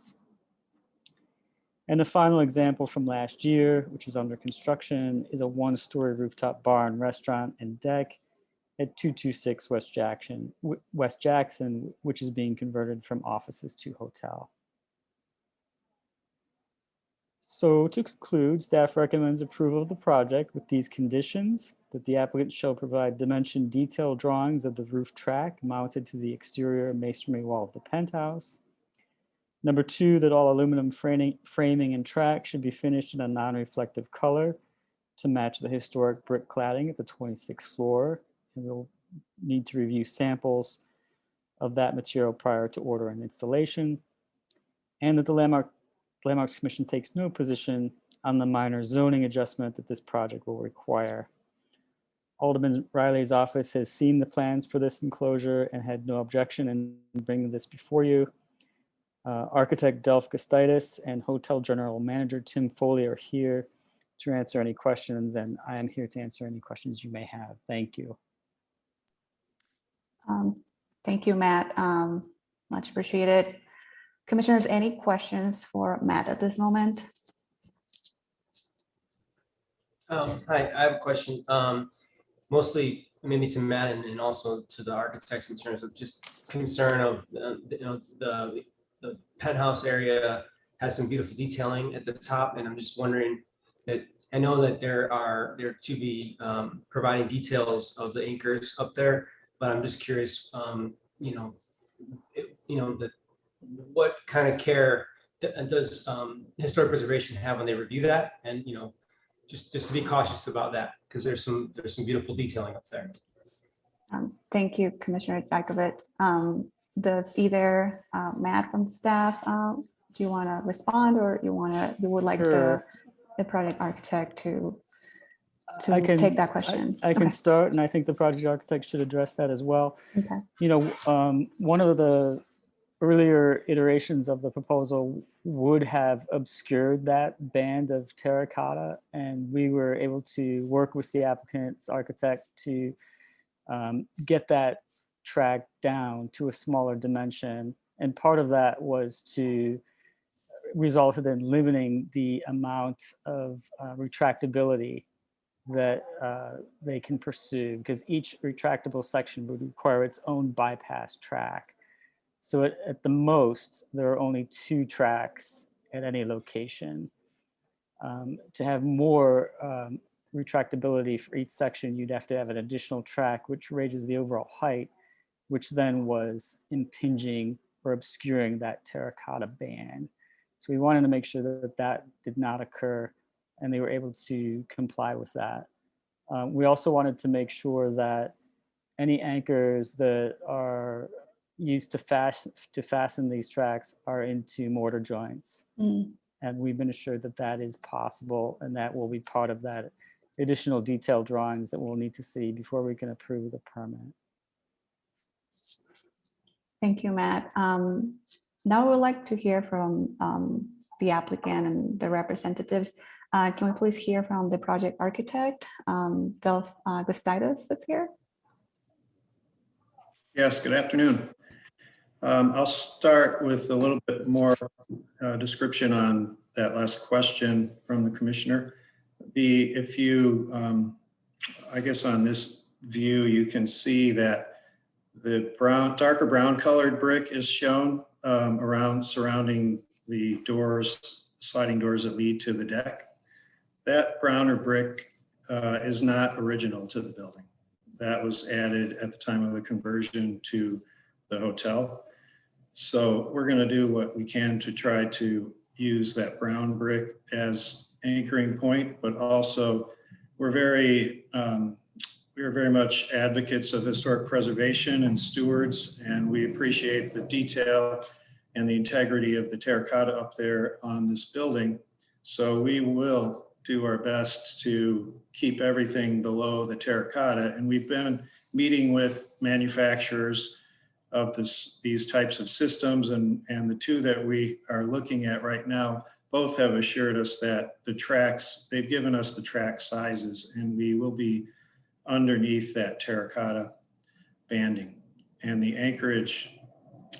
And the final example from last year, which is under construction, is a one-story rooftop bar and restaurant and deck at 226 West Jackson, which is being converted from offices to hotel. So to conclude, staff recommends approval of the project with these conditions: that the applicant shall provide dimension detailed drawings of the roof track mounted to the exterior masonry wall of the penthouse. Number two, that all aluminum framing and track should be finished in a non-reflective color to match the historic brick cladding at the 26th floor. And we'll need to review samples of that material prior to order and installation. And that the Landmarks Commission takes no position on the minor zoning adjustment that this project will require. Alderman Riley's office has seen the plans for this enclosure and had no objection in bringing this before you. Architect Delph Gustitis and Hotel General Manager Tim Foley are here to answer any questions, and I am here to answer any questions you may have. Thank you. Thank you, Matt. Much appreciated. Commissioners, any questions for Matt at this moment? Hi, I have a question. Mostly maybe to Matt and also to the architects in terms of just concern of the penthouse area has some beautiful detailing at the top, and I'm just wondering that I know that they're to be providing details of the anchors up there, but I'm just curious, what kind of care does historic preservation have when they review that, and just to be cautious about that, because there's some beautiful detailing up there. Thank you, Commissioner Jakovic. Does either Matt from staff, do you want to respond, or you would like Sure. the project architect to I can take that question? I can Okay. start, and I think the project architect should address that as well. Okay. One of the earlier iterations of the proposal would have obscured that band of terracotta, and we were able to work with the applicant's architect to get that track down to a smaller dimension. And part of that was to resulted in limiting the amount of retractability that they can pursue, because each retractable section would require its own bypass track. So at the most, there are only 2 tracks at any location. To have more retractability for each section, you'd have to have an additional track, which raises the overall height, which then was impinging or obscuring that terracotta band. So we wanted to make sure that that did not occur, and they were able to comply with that. We also wanted to make sure that any anchors that are used to fasten these tracks are into mortar joints. And we've been assured that that is possible, and that will be part of that additional detailed drawings that we'll need to see before we can approve the permit. Thank you, Matt. Now we'd like to hear from the applicant and the representatives. Can we please hear from the project architect, Del Gustitis, that's here? Yes, good afternoon. I'll start with a little bit more description on that last question from the commissioner. If you, I guess on this view, you can see that the darker brown colored brick is shown surrounding the doors, sliding doors that lead to the deck. That browner brick is not original to the building. That was added at the time of the conversion to the hotel. So we're going to do what we can to try to use that brown brick as anchoring point, but also we're very much advocates of historic preservation and stewards, and we appreciate the detail and the integrity of the terracotta up there on this building. So we will do our best to keep everything below the terracotta. And we've been meeting with manufacturers of these types of systems, and the 2 that we are looking at right now both have assured us that the tracks, they've given us the track sizes, and we will be underneath that terracotta banding. And the anchorage,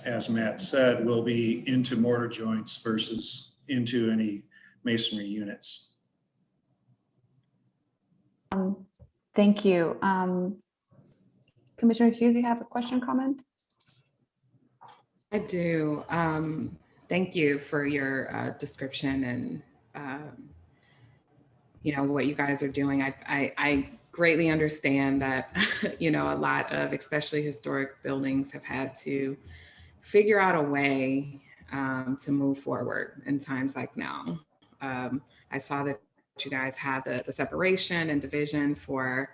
as Matt said, will be into mortar joints versus into any masonry units. Thank you. Commissioner Hughes, you have a question, comment? I do. Thank you for your description and what you guys are doing. I greatly understand that a lot of especially historic buildings have had to figure out a way to move forward in times like now. I saw that you guys have the separation and division for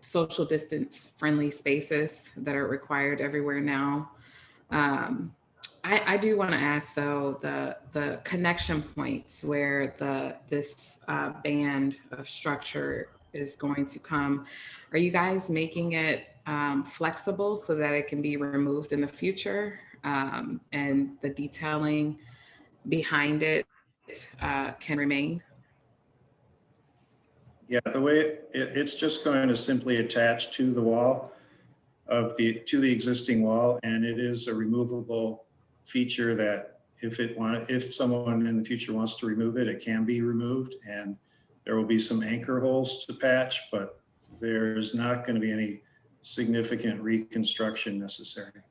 social distance friendly spaces that are required everywhere now. I do want to ask though, the connection points where this band of structure is going to come, are you guys making it flexible so that it can be removed in the future, and the detailing behind it can remain? Yeah, the way it's just going to simply attach to the wall to the existing wall, and it is a removable feature that if someone in the future wants to remove it, it can be removed, and there will be some anchor holes to patch, but there's not going to be any significant reconstruction necessary.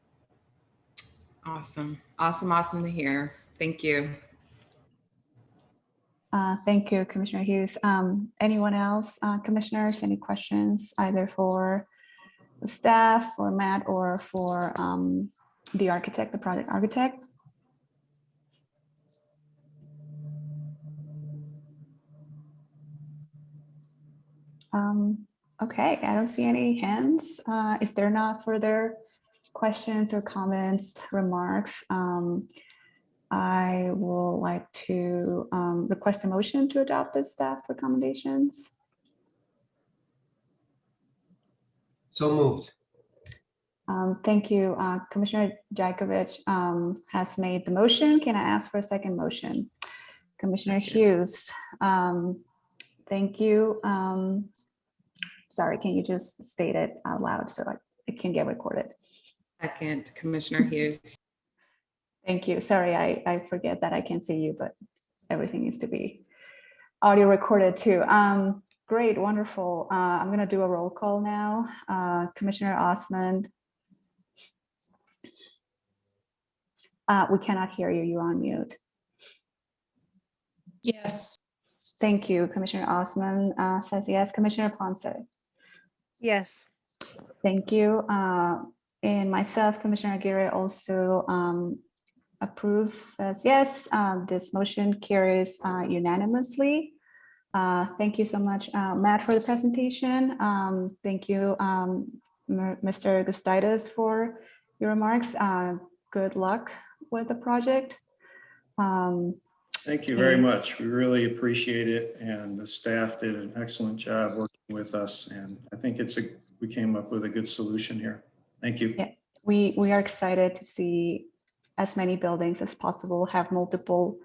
Awesome. Awesome. Awesome to hear. Thank you. Thank you, Commissioner Hughes. Anyone else, commissioners, any questions either for the staff, for Matt, or for the architect, the project architect? Okay, I don't see any hands. If there are not further questions or comments, remarks, I will like to request a motion to adopt the staff recommendations. So moved. Thank you. Commissioner Jakovich has made the motion. Can I ask for a second motion? Commissioner Hughes, thank you. Sorry, can you just state it out loud so it can get recorded? Second, Commissioner Hughes. Thank you. Sorry, I forget that I can see you, but everything needs to be audio recorded too. Great, wonderful. I'm going to do a roll call now. Commissioner Osmond. We cannot hear you. You're on mute. Yes. Thank you. Commissioner Osmond says yes. Commissioner Ponce. Yes. Thank you. And myself, Commissioner Aguirre, also approves, says yes. This motion carries unanimously. Thank you so much, Matt, for the presentation. Thank you, Mr. Gustitis, for your remarks. Good luck with the project. Thank you very much. We really appreciate it. And the staff did an excellent job working with us. And I think we came up with a good solution here. Thank you. Yeah, we are excited to see as many buildings as possible have multiple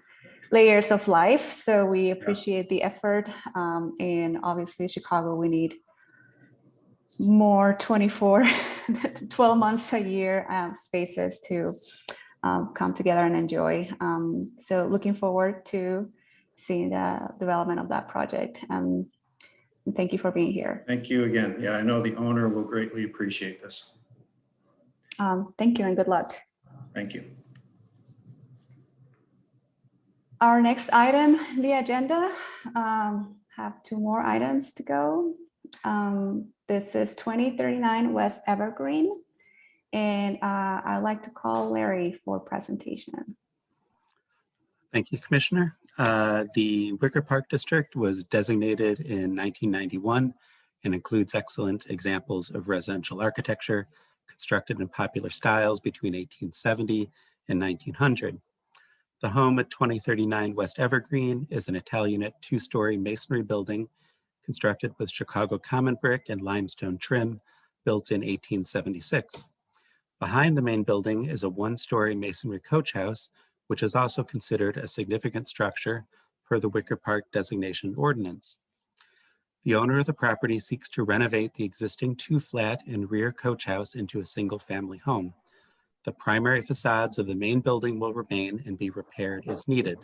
layers of life. So we appreciate the effort. And obviously Chicago, we need more 12 months a year spaces to come together and enjoy. So looking forward to seeing the development of that project. And thank you for being here. Thank you again. Yeah, I know the owner will greatly appreciate this. Thank you and good luck. Thank you. Our next item, the agenda, have two more items to go. This is 2039 West Evergreen. And I'd like to call Larry for presentation. Thank you, Commissioner. The Wicker Park District was designated in 1991 and includes excellent examples of residential architecture constructed in popular styles between 1870 and 1900. The home at 2039 West Evergreen is an Italianate two-story masonry building constructed with Chicago common brick and limestone trim, built in 1876. Behind the main building is a one-story masonry coach house, which is also considered a significant structure per the Wicker Park designation ordinance. The owner of the property seeks to renovate the existing two-flat and rear coach house into a single-family home. The primary facades of the main building will remain and be repaired as needed.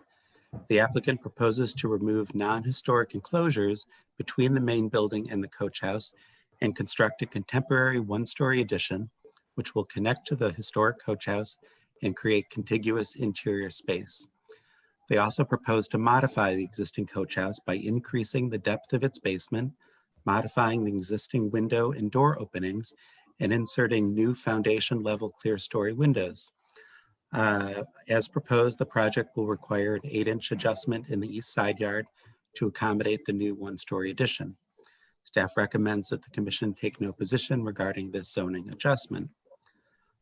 The applicant proposes to remove non-historic enclosures between the main building and the coach house and construct a contemporary one-story addition, which will connect to the historic coach house and create contiguous interior space. They also propose to modify the existing coach house by increasing the depth of its basement, modifying the existing window and door openings, and inserting new foundation level clear story windows. As proposed, the project will require an 8-inch adjustment in the east side yard to accommodate the new one-story addition. Staff recommends that the commission take no position regarding this zoning adjustment.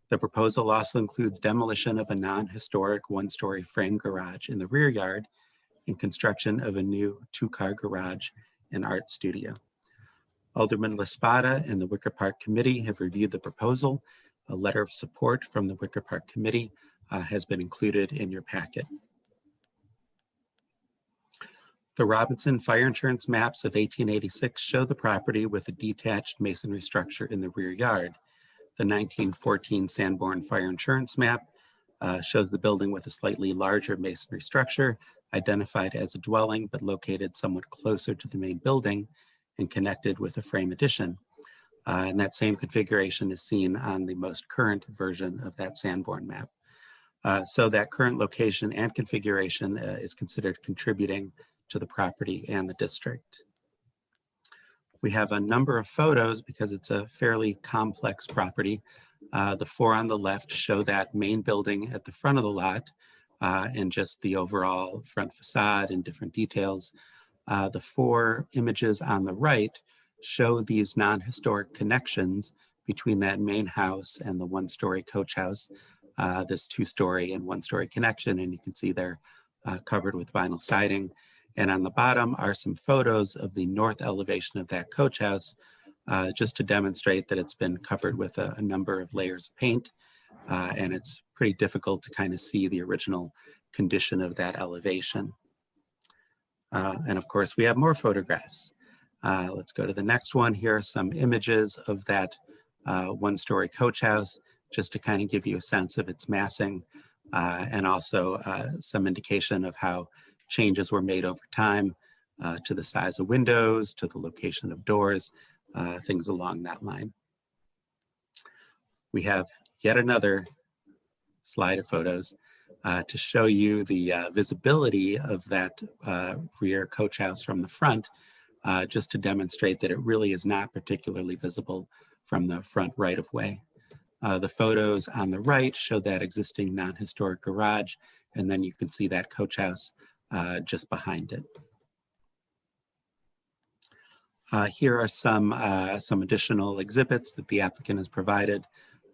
The proposal also includes demolition of a non-historic one-story frame garage in the rear yard and construction of a new two-car garage and art studio. Alderman Laspada and the Wicker Park Committee have reviewed the proposal. A letter of support from the Wicker Park Committee has been included in your packet. The Robinson fire insurance maps of 1886 show the property with a detached masonry structure in the rear yard. The 1914 Sanborn fire insurance map shows the building with a slightly larger masonry structure, identified as a dwelling, but located somewhat closer to the main building and connected with a frame addition. And that same configuration is seen on the most current version of that Sanborn map. So that current location and configuration is considered contributing to the property and the district. We have a number of photos because it's a fairly complex property. The four on the left show that main building at the front of the lot and just the overall front facade and different details. The four images on the right show these non-historic connections between that main house and the one-story coach house, this two-story and one-story connection, and you can see they're covered with vinyl siding. And on the bottom are some photos of the north elevation of that coach house, just to demonstrate that it's been covered with a number of layers of paint, and it's pretty difficult to kind of see the original condition of that elevation. And of course, we have more photographs. Let's go to the next one. Here are some images of that one-story coach house, just to kind of give you a sense of its massing, and also some indication of how changes were made over time to the size of windows, to the location of doors, things along that line. We have yet another slide of photos to show you the visibility of that rear coach house from the front, just to demonstrate that it really is not particularly visible from the front right of way. The photos on the right show that existing non-historic garage, and then you can see that coach house just behind it. Here are some additional exhibits that the applicant has provided.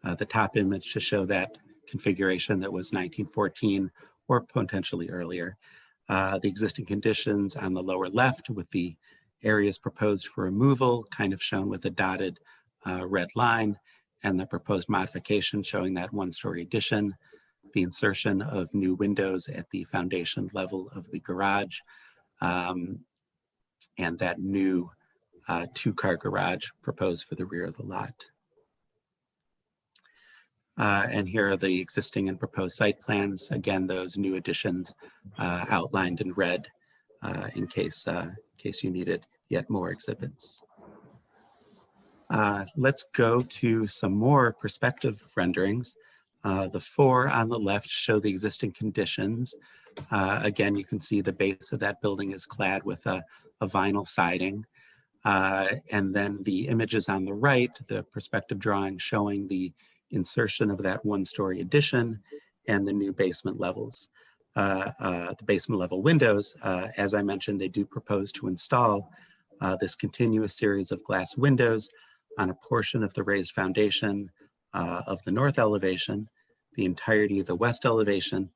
The top image to show that configuration that was 1914 or potentially earlier. The existing conditions on the lower left with the areas proposed for removal, kind of shown with a dotted red line, and the proposed modification showing that one-story addition, the insertion of new windows at the foundation level of the garage, and that new two-car garage proposed for the rear of the lot. And here are the existing and proposed site plans. Again, those new additions outlined in red in case you needed yet more exhibits. Let's go to some more perspective renderings. The four on the left show the existing conditions. Again, you can see the base of that building is clad with a vinyl siding. And then the images on the right, the perspective drawing showing the insertion of that one-story addition and the new basement levels. The basement level windows, as I mentioned, they do propose to install this continuous series of glass windows on a portion of the raised foundation of the north elevation, the entirety of the west elevation,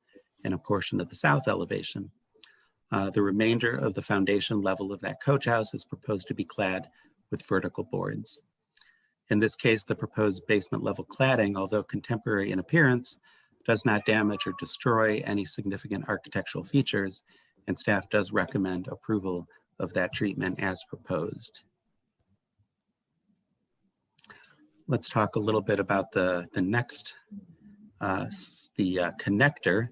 and a portion of the south elevation. The remainder of the foundation level of that coach house is proposed to be clad with vertical boards. In this case, the proposed basement level cladding, although contemporary in appearance, does not damage or destroy any significant architectural features, and staff does recommend approval of that treatment as proposed. Let's talk a little bit about the next, connector.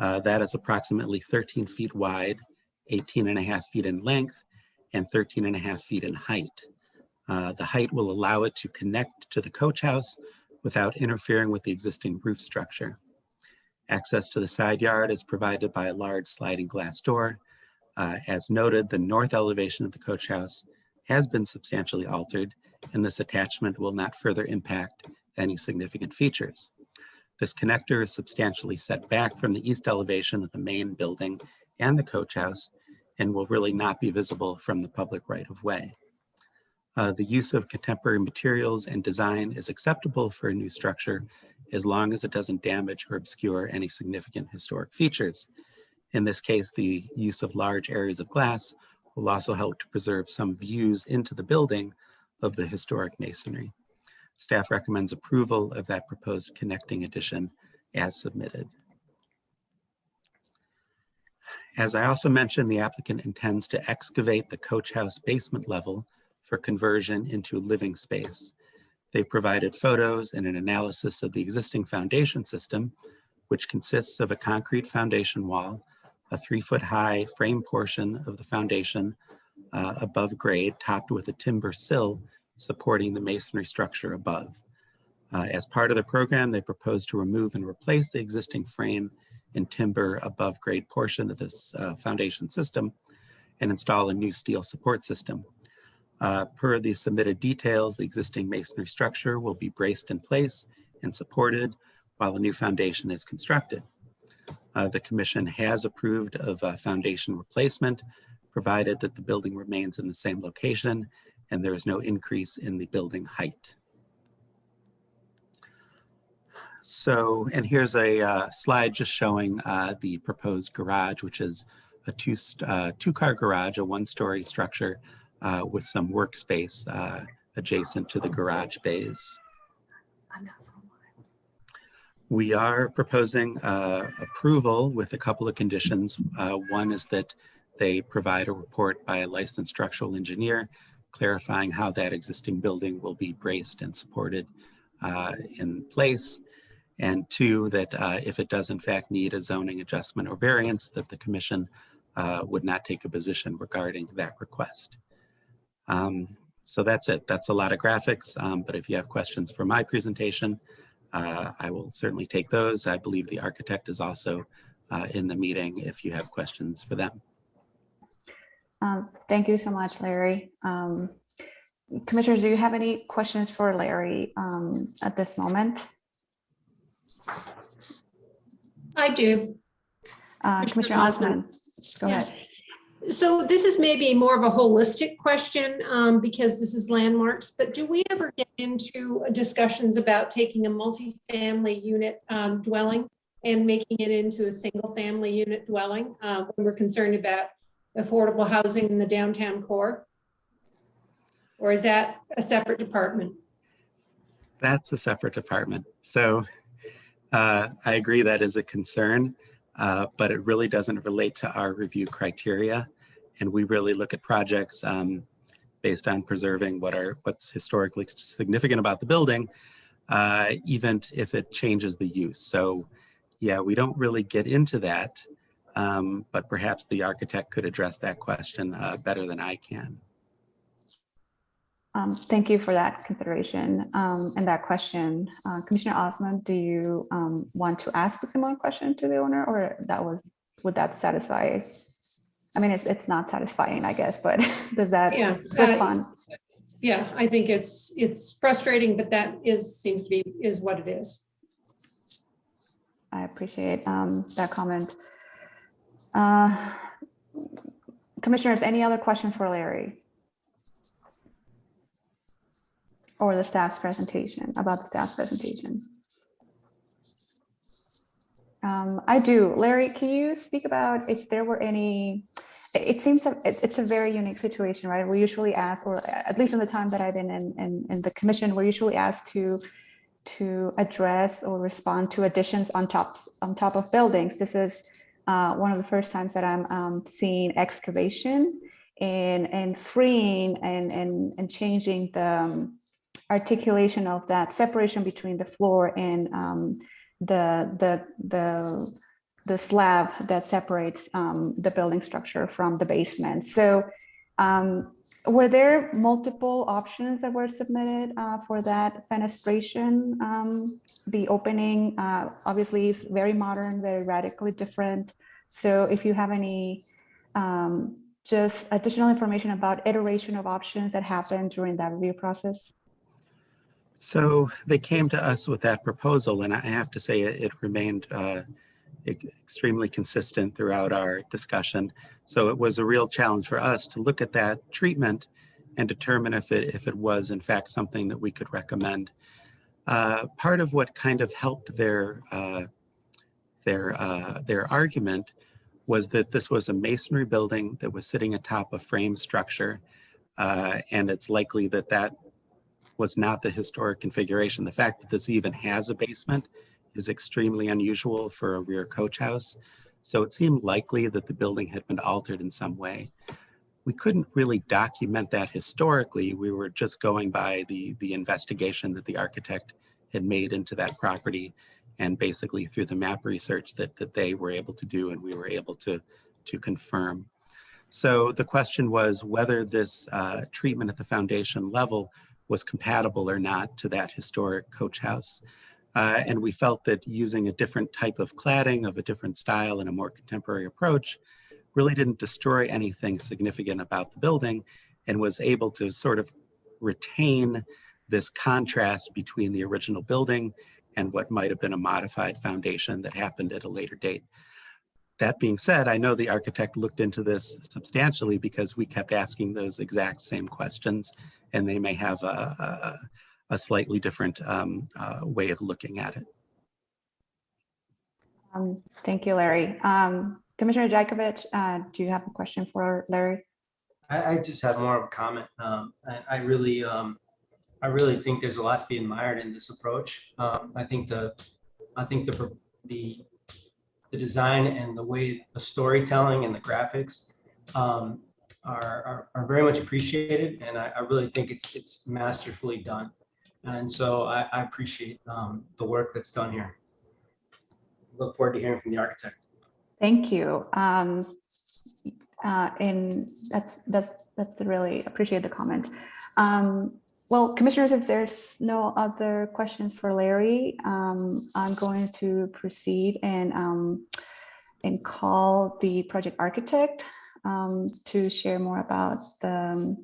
That is approximately 13 feet wide, 18.5 feet in length, and 13.5 feet in height. The height will allow it to connect to the coach house without interfering with the existing roof structure. Access to the side yard is provided by a large sliding glass door. As noted, the north elevation of the coach house has been substantially altered, and this attachment will not further impact any significant features. This connector is substantially set back from the east elevation of the main building and the coach house, and will really not be visible from the public right of way. The use of contemporary materials and design is acceptable for a new structure as long as it doesn't damage or obscure any significant historic features. In this case, the use of large areas of glass will also help to preserve some views into the building of the historic masonry. Staff recommends approval of that proposed connecting addition as submitted. As I also mentioned, the applicant intends to excavate the coach house basement level for conversion into living space. They provided photos and an analysis of the existing foundation system, which consists of a concrete foundation wall, a 3-foot-high frame portion of the foundation above grade, topped with a timber sill supporting the masonry structure above. As part of the program, they propose to remove and replace the existing frame and timber above grade portion of this foundation system and install a new steel support system. Per the submitted details, the existing masonry structure will be braced in place and supported while a new foundation is constructed. The commission has approved of a foundation replacement, provided that the building remains in the same location and there is no increase in the building height. So, and here's a slide just showing the proposed garage, which is a two-car garage, a one-story structure with some workspace adjacent to the garage bays. We are proposing approval with a couple of conditions. One is that they provide a report by a licensed structural engineer clarifying how that existing building will be braced and supported in place. And two, that if it does in fact need a zoning adjustment or variance, that the commission would not take a position regarding that request. So that's it. That's a lot of graphics, but if you have questions for my presentation, I will certainly take those. I believe the architect is also in the meeting if you have questions for them. Thank you so much, Larry. Commissioners, do you have any questions for Larry at this moment? I do. Commissioner Osmond, go ahead. So this is maybe more of a holistic question because this is landmarks, but do we ever get into discussions about taking a multi-family unit dwelling and making it into a single family unit dwelling when we're concerned about affordable housing in the downtown core? Or is that a separate department? That's a separate department. So I agree that is a concern, but it really doesn't relate to our review criteria. And we really look at projects based on preserving what's historically significant about the building, even if it changes the use. So yeah, we don't really get into that, but perhaps the architect could address that question better than I can. Thank you for that consideration and that question. Commissioner Osmond, do you want to ask a similar question to the owner, or would that satisfy? I mean, it's not satisfying, I guess, but does that respond? Yeah, I think it's frustrating, but that seems to be what it is. I appreciate that comment. Commissioners, any other questions for Larry? Or the staff's presentation, about the staff's presentation? I do. Larry, can you speak about if there were any, it seems that it's a very unique situation, right? We usually ask, or at least in the time that I've been in the commission, we're usually asked to address or respond to additions on top of buildings. This is one of the first times that I'm seeing excavation and freeing and changing the articulation of that separation between the floor and the slab that separates the building structure from the basement. So were there multiple options that were submitted for that fenestration? The opening obviously is very modern, very radically different. So if you have any just additional information about iteration of options that happened during that review process? So they came to us with that proposal, and I have to say it remained extremely consistent throughout our discussion. So it was a real challenge for us to look at that treatment and determine if it was in fact something that we could recommend. Part of what kind of helped their argument was that this was a masonry building that was sitting atop a frame structure, and it's likely that was not the historic configuration. The fact that this even has a basement is extremely unusual for a rear coach house. So it seemed likely that the building had been altered in some way. We couldn't really document that historically. We were just going by the investigation that the architect had made into that property, and basically through the map research that they were able to do and we were able to confirm. So the question was whether this treatment at the foundation level was compatible or not to that historic coach house. And we felt that using a different type of cladding of a different style and a more contemporary approach really didn't destroy anything significant about the building and was able to sort of retain this contrast between the original building and what might have been a modified foundation that happened at a later date. That being said, I know the architect looked into this substantially because we kept asking those exact same questions, and they may have a slightly different way of looking at it. Thank you, Larry. Commissioner Jakovich, do you have a question for Larry? I just have more of a comment. I really think there's a lot to be admired in this approach. I think the design and the way the storytelling and the graphics are very much appreciated, and I really think it's masterfully done. And so I appreciate the work that's done here. Look forward to hearing from the architect. Thank you. And that's really appreciate the comment. Well, commissioners, if there's no other questions for Larry, I'm going to proceed and call the project architect to share more about the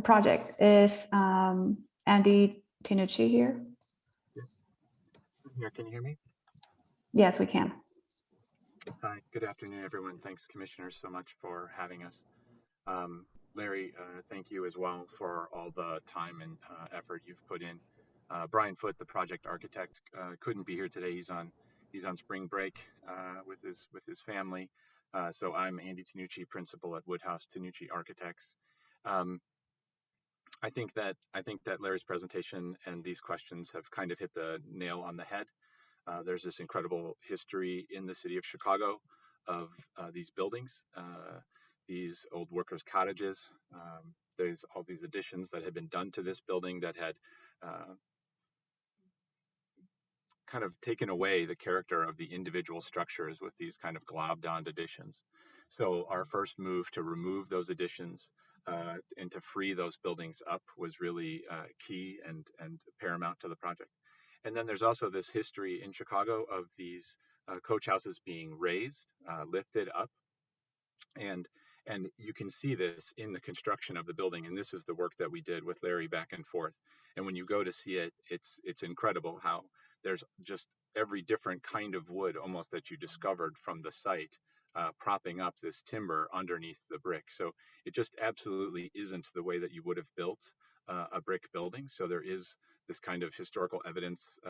project. Is Andy Tinucci here? Can you hear me? Yes, we can. Hi, good afternoon, everyone. Thanks, commissioners, so much for having us. Larry, thank you as well for all the time and effort you've put in. Brian Foote, the project architect, couldn't be here today. He's on spring break with his family. So I'm Andy Tinucci, principal at Woodhouse Tinucci Architects. I think that Larry's presentation and these questions have kind of hit the nail on the head. There's this incredible history in the city of Chicago of these buildings, these old workers' cottages. There's all these additions that had been done to this building that had kind of taken away the character of the individual structures with these kind of globbed on additions. So our first move to remove those additions and to free those buildings up was really key and paramount to the project. And then there's also this history in Chicago of these coach houses being raised, lifted up. And you can see this in the construction of the building. And this is the work that we did with Larry back and forth. And when you go to see it, it's incredible how there's just every different kind of wood almost that you discovered from the site propping up this timber underneath the brick. So it just absolutely isn't the way that you would have built a brick building. So there is this kind of historical evidence.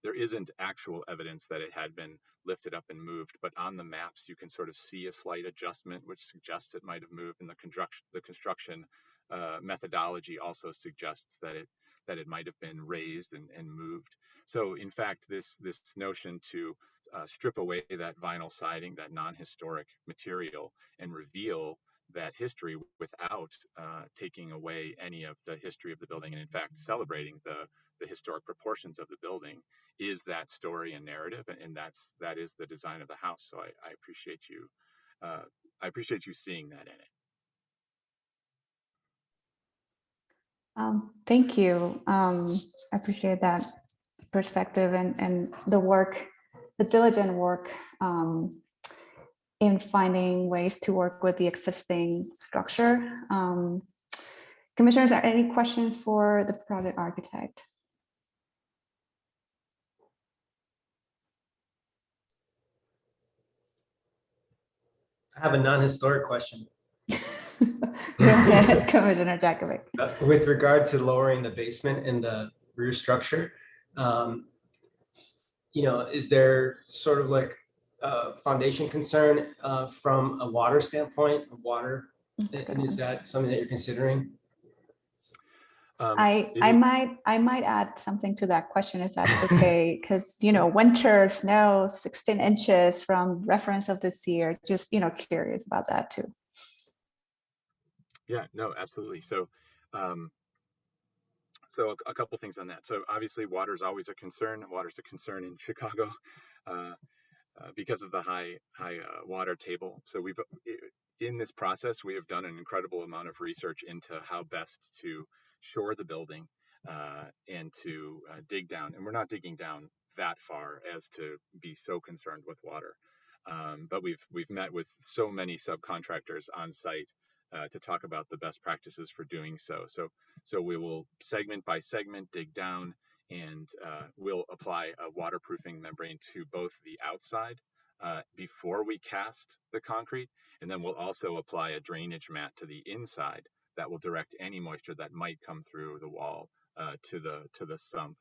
There isn't actual evidence that it had been lifted up and moved, but on the maps you can sort of see a slight adjustment, which suggests it might have moved. And the construction methodology also suggests that it might have been raised and moved. So in fact, this notion to strip away that vinyl siding, that non-historic material, and reveal that history without taking away any of the history of the building, and in fact celebrating the historic proportions of the building, is that story and narrative, and that is the design of the house. So I appreciate you seeing that in it. Thank you. I appreciate that perspective and the diligent work in finding ways to work with the existing structure. Commissioners, are any questions for the project architect? I have a non-historic question. Go ahead, Commissioner Jakovic. With regard to lowering the basement and the rear structure, is there sort of like a foundation concern from a water standpoint of water? And is that something that you're considering? I might add something to that question if that's okay, because winter snow 16 inches from reference of this year. Just curious about that too. Yeah, no, absolutely. So a couple things on that. So obviously water is always a concern. Water's a concern in Chicago because of the high water table. So in this process, we have done an incredible amount of research into how best to shore the building and to dig down. And we're not digging down that far as to be so concerned with water. But we've met with so many subcontractors on site to talk about the best practices for doing so. So we will segment by segment dig down, and we'll apply a waterproofing membrane to both the outside before we cast the concrete, and then we'll also apply a drainage mat to the inside that will direct any moisture that might come through the wall to the sump.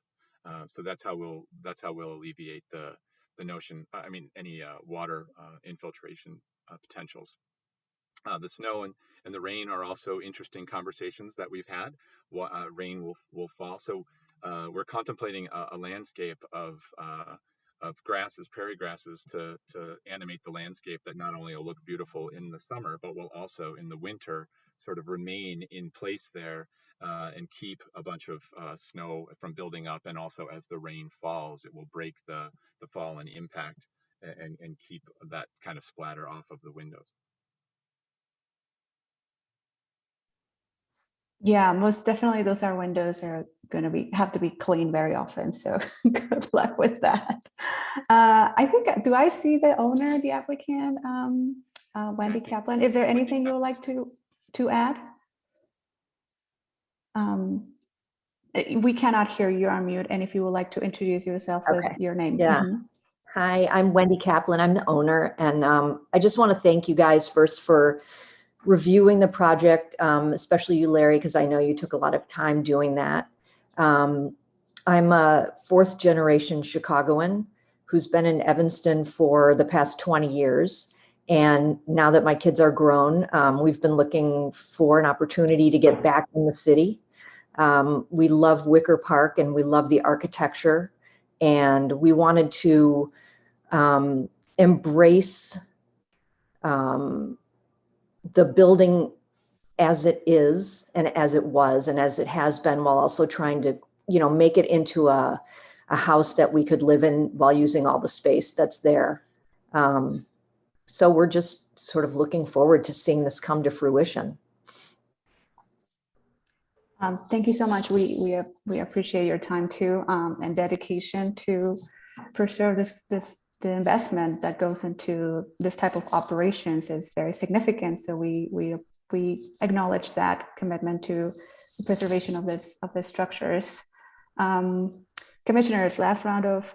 So that's how we'll alleviate the notion. I mean, any water infiltration potentials. The snow and the rain are also interesting conversations that we've had. Rain will fall, so we're contemplating a landscape of grasses, prairie grasses, to animate the landscape that not only will look beautiful in the summer, but will also in the winter sort of remain in place there and keep a bunch of snow from building up. And also as the rain falls, it will break the fall and impact and keep that kind of splatter off of the windows. Yeah, most definitely those are windows are going to have to be cleaned very often. So good luck with that. I think, do I see the owner, the applicant, Wendy Kaplan? Is there anything you would like to add? We cannot hear you on mute. And if you would like to introduce yourself with your name. Yeah. Hi, I'm Wendy Kaplan. I'm the owner. And I just want to thank you guys first for reviewing the project, especially you, Larry, because I know you took a lot of time doing that. I'm a fourth generation Chicagoan who's been in Evanston for the past 20 years. And now that my kids are grown, we've been looking for an opportunity to get back in the city. We love Wicker Park and we love the architecture. And we wanted to embrace the building as it is and as it was and as it has been, while also trying to, make it into a house that we could live in while using all the space that's there. So we're just sort of looking forward to seeing this come to fruition. Thank you so much. We appreciate your time too, and dedication to preserve the investment that goes into this type of operations is very significant. So we acknowledge that commitment to the preservation of this structures. Commissioners, last round of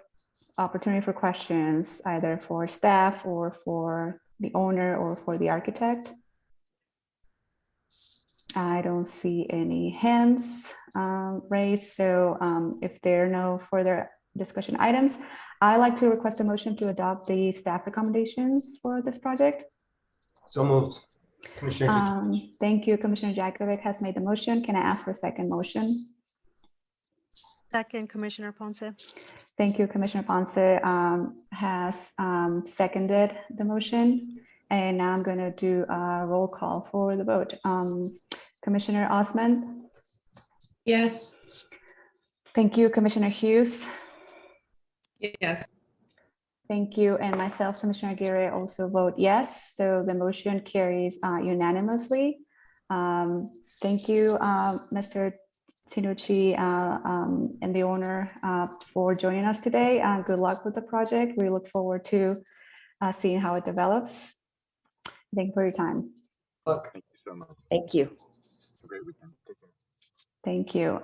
opportunity for questions, either for staff or for the owner or for the architect. I don't see any hands raised. So if there are no further discussion items, I'd like to request a motion to adopt the staff recommendations for this project. So moved. Commissioner. Thank you. Commissioner Jakovic has made the motion. Can I ask for a second motion? Second, Commissioner Ponce. Thank you. Commissioner Ponce has seconded the motion. And now I'm going to do a roll call for the vote. Commissioner Osmond? Yes. Thank you. Commissioner Hughes? Yes. Thank you. And myself, Commissioner Aguirre, also vote yes. So the motion carries unanimously. Thank you, Mr. Tinucci and the owner for joining us today. Good luck with the project. We look forward to seeing how it develops. Thank you for your time. Look. Thank you so much. Thank you. Have a great weekend. Take care. Thank you.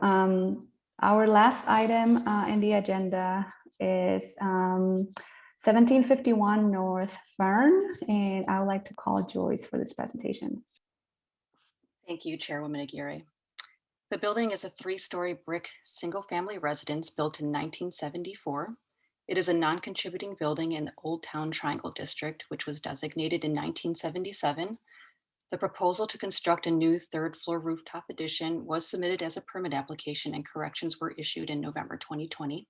Our last item in the agenda is 1751 North Fern, and I would like to call Joyce for this presentation. Thank you, Chairwoman Aguirre. The building is a 3-story brick single-family residence built in 1974. It is a non-contributing building in the Old Town Triangle District, which was designated in 1977. The proposal to construct a new 3rd-floor rooftop addition was submitted as a permit application and corrections were issued in November 2020.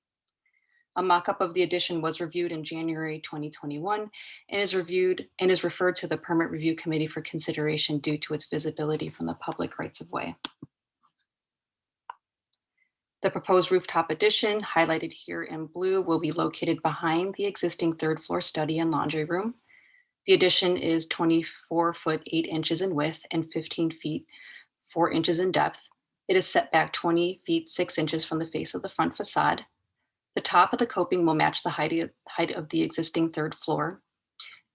A mock-up of the addition was reviewed in January 2021 and is referred to the Permit Review Committee for consideration due to its visibility from the public rights-of-way. The proposed rooftop addition, highlighted here in blue, will be located behind the existing 3rd-floor study and laundry room. The addition is 24 foot 8 inches in width and 15 feet 4 inches in depth. It is set back 20 feet 6 inches from the face of the front facade. The top of the coping will match the height of the existing third floor.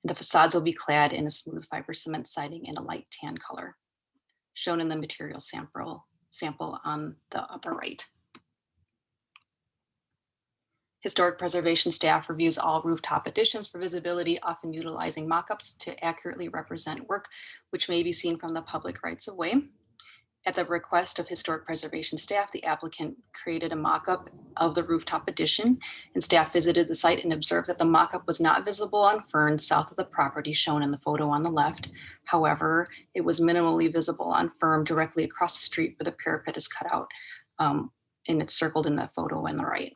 The facades will be clad in a smooth fiber cement siding in a light tan color, shown in the material sample on the upper right. Historic preservation staff reviews all rooftop additions for visibility, often utilizing mock-ups to accurately represent work which may be seen from the public rights of way. At the request of historic preservation staff, the applicant created a mock-up of the rooftop addition, and staff visited the site and observed that the mock-up was not visible on ferns south of the property shown in the photo on the left. However, it was minimally visible on fern directly across the street where the parapet is cut out, and it's circled in the photo on the right.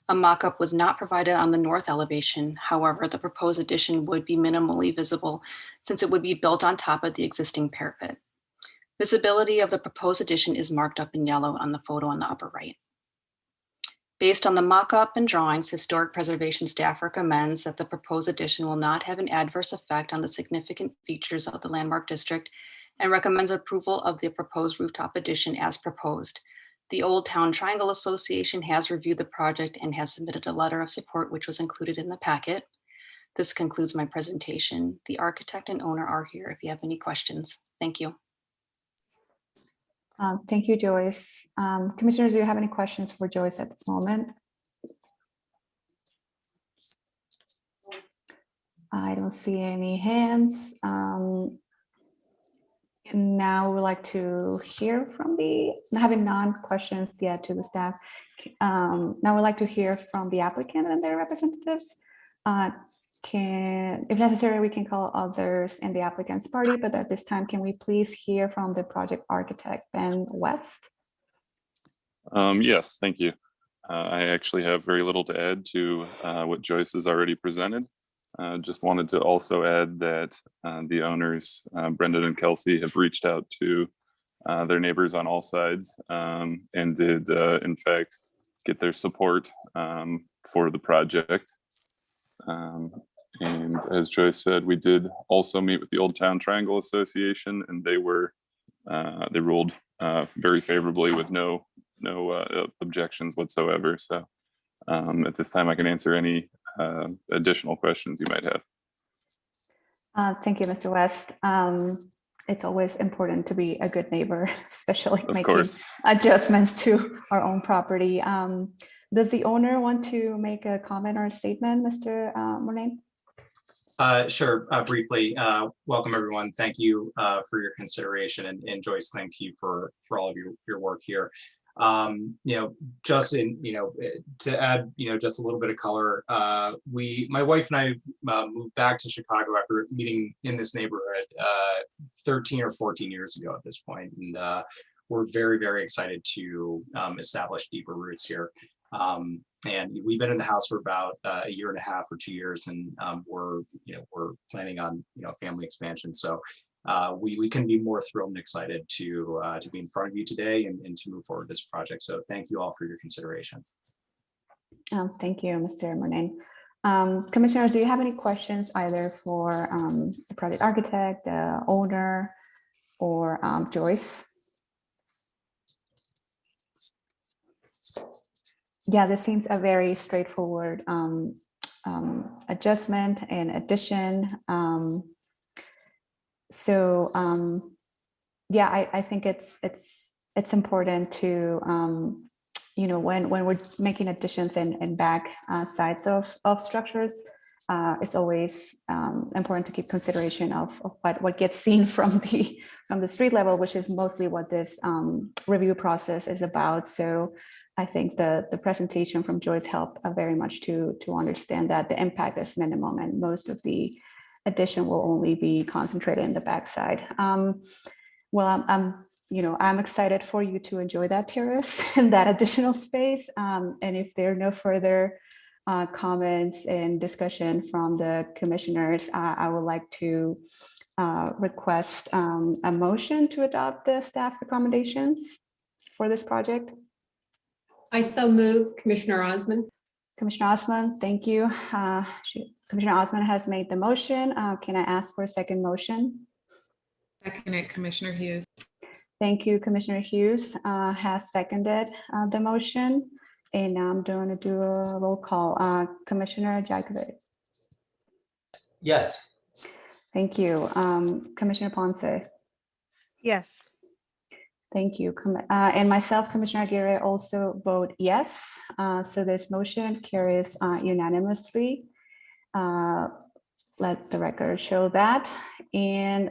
A mock-up was not provided on the north elevation. However, the proposed addition would be minimally visible since it would be built on top of the existing parapet. Visibility of the proposed addition is marked up in yellow on the photo on the upper right. Based on the mock-up and drawings, historic preservation staff recommends that the proposed addition will not have an adverse effect on the significant features of the landmark district and recommends approval of the proposed rooftop addition as proposed. The Old Town Triangle Association has reviewed the project and has submitted a letter of support, which was included in the packet. This concludes my presentation. The architect and owner are here if you have any questions. Thank you. Thank you, Joyce. Commissioners, do you have any questions for Joyce at this moment? I don't see any hands. Now we'd like to hear from having non-questions yet to the staff. Now we'd like to hear from the applicant and their representatives. If necessary, we can call others in the applicant's party, but at this time, can we please hear from the project architect, Ben West? Yes, thank you. I actually have very little to add to what Joyce has already presented. Just wanted to also add that the owners, Brendan and Kelsey, have reached out to their neighbors on all sides and did, in fact, get their support for the project. And as Joyce said, we did also meet with the Old Town Triangle Association, and they ruled very favorably with no objections whatsoever. So at this time, I can answer any additional questions you might have. Thank you, Mr. West. It's always important to be a good neighbor, especially Of making course. adjustments to our own property. Does the owner want to make a comment or a statement, Mr. Mornay? Sure, briefly. Welcome, everyone. Thank you for your consideration, and Joyce, thank you for all of your work here. Just to add, just a little bit of color, my wife and I moved back to Chicago after meeting in this neighborhood 13 or 14 years ago at this point. And we're very, very excited to establish deeper roots here. And we've been in the house for about a year and a half or 2 years, and we're planning on family expansion. So we couldn't be more thrilled and excited to be in front of you today and to move forward this project. So thank you all for your consideration. Thank you, Mr. Mornay. Commissioners, do you have any questions either for the project architect, the owner, or Joyce? Yeah, this seems a very straightforward adjustment and addition. Yeah, I think it's important to when we're making additions and back sides of structures, it's always important to keep consideration of what gets seen from the street level, which is mostly what this review process is about. So I think the presentation from Joyce helped very much to understand that the impact is minimum and most of the addition will only be concentrated in the backside. Well, I'm excited for you to enjoy that terrace and that additional space. And if there are no further comments and discussion from the commissioners, I would like to request a motion to adopt the staff recommendations for this project. I so move, Commissioner Osman. Commissioner Osman, thank you. Commissioner Osman has made the motion. Can I ask for a second motion? Seconded, Commissioner Hughes. Thank you, Commissioner Hughes has seconded the motion. And now I'm going to do a roll call. Commissioner Jakovic. Yes. Thank you. Commissioner Ponce. Yes. Thank you. And myself, Commissioner Aguirre, also vote yes. So this motion carries unanimously. Let the record show that. And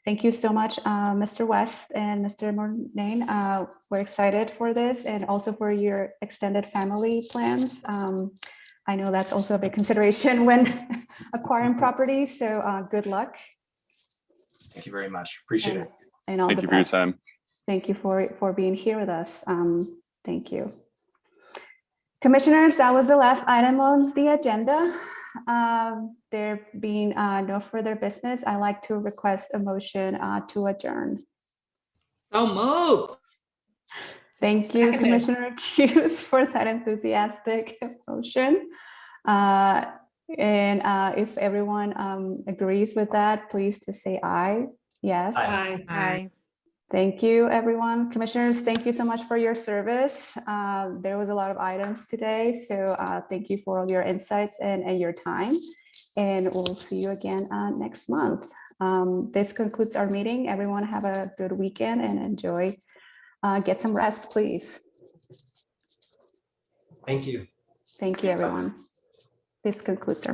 thank you so much, Mr. West and Mr. Mornane. We're excited for this and also for your extended family plans. I know that's also a big consideration when acquiring property. So good luck. Thank you very much. Appreciate it. And all Thank the you for your best. time. Thank you for being here with us. Thank you. Commissioners, that was the last item on the agenda. There being no further business, I'd like to request a motion to adjourn. So moved. Thank you, Seconded. Commissioner Hughes, for that enthusiastic motion. If everyone agrees with that, please just say aye. Yes. Aye. Aye. Thank you, everyone. Commissioners, thank you so much for your service. There was a lot of items today, so thank you for all your insights and your time. And we'll see you again next month. This concludes our meeting. Everyone have a good weekend and enjoy. Get some rest, please. Thank you. Thank you, everyone. This concludes our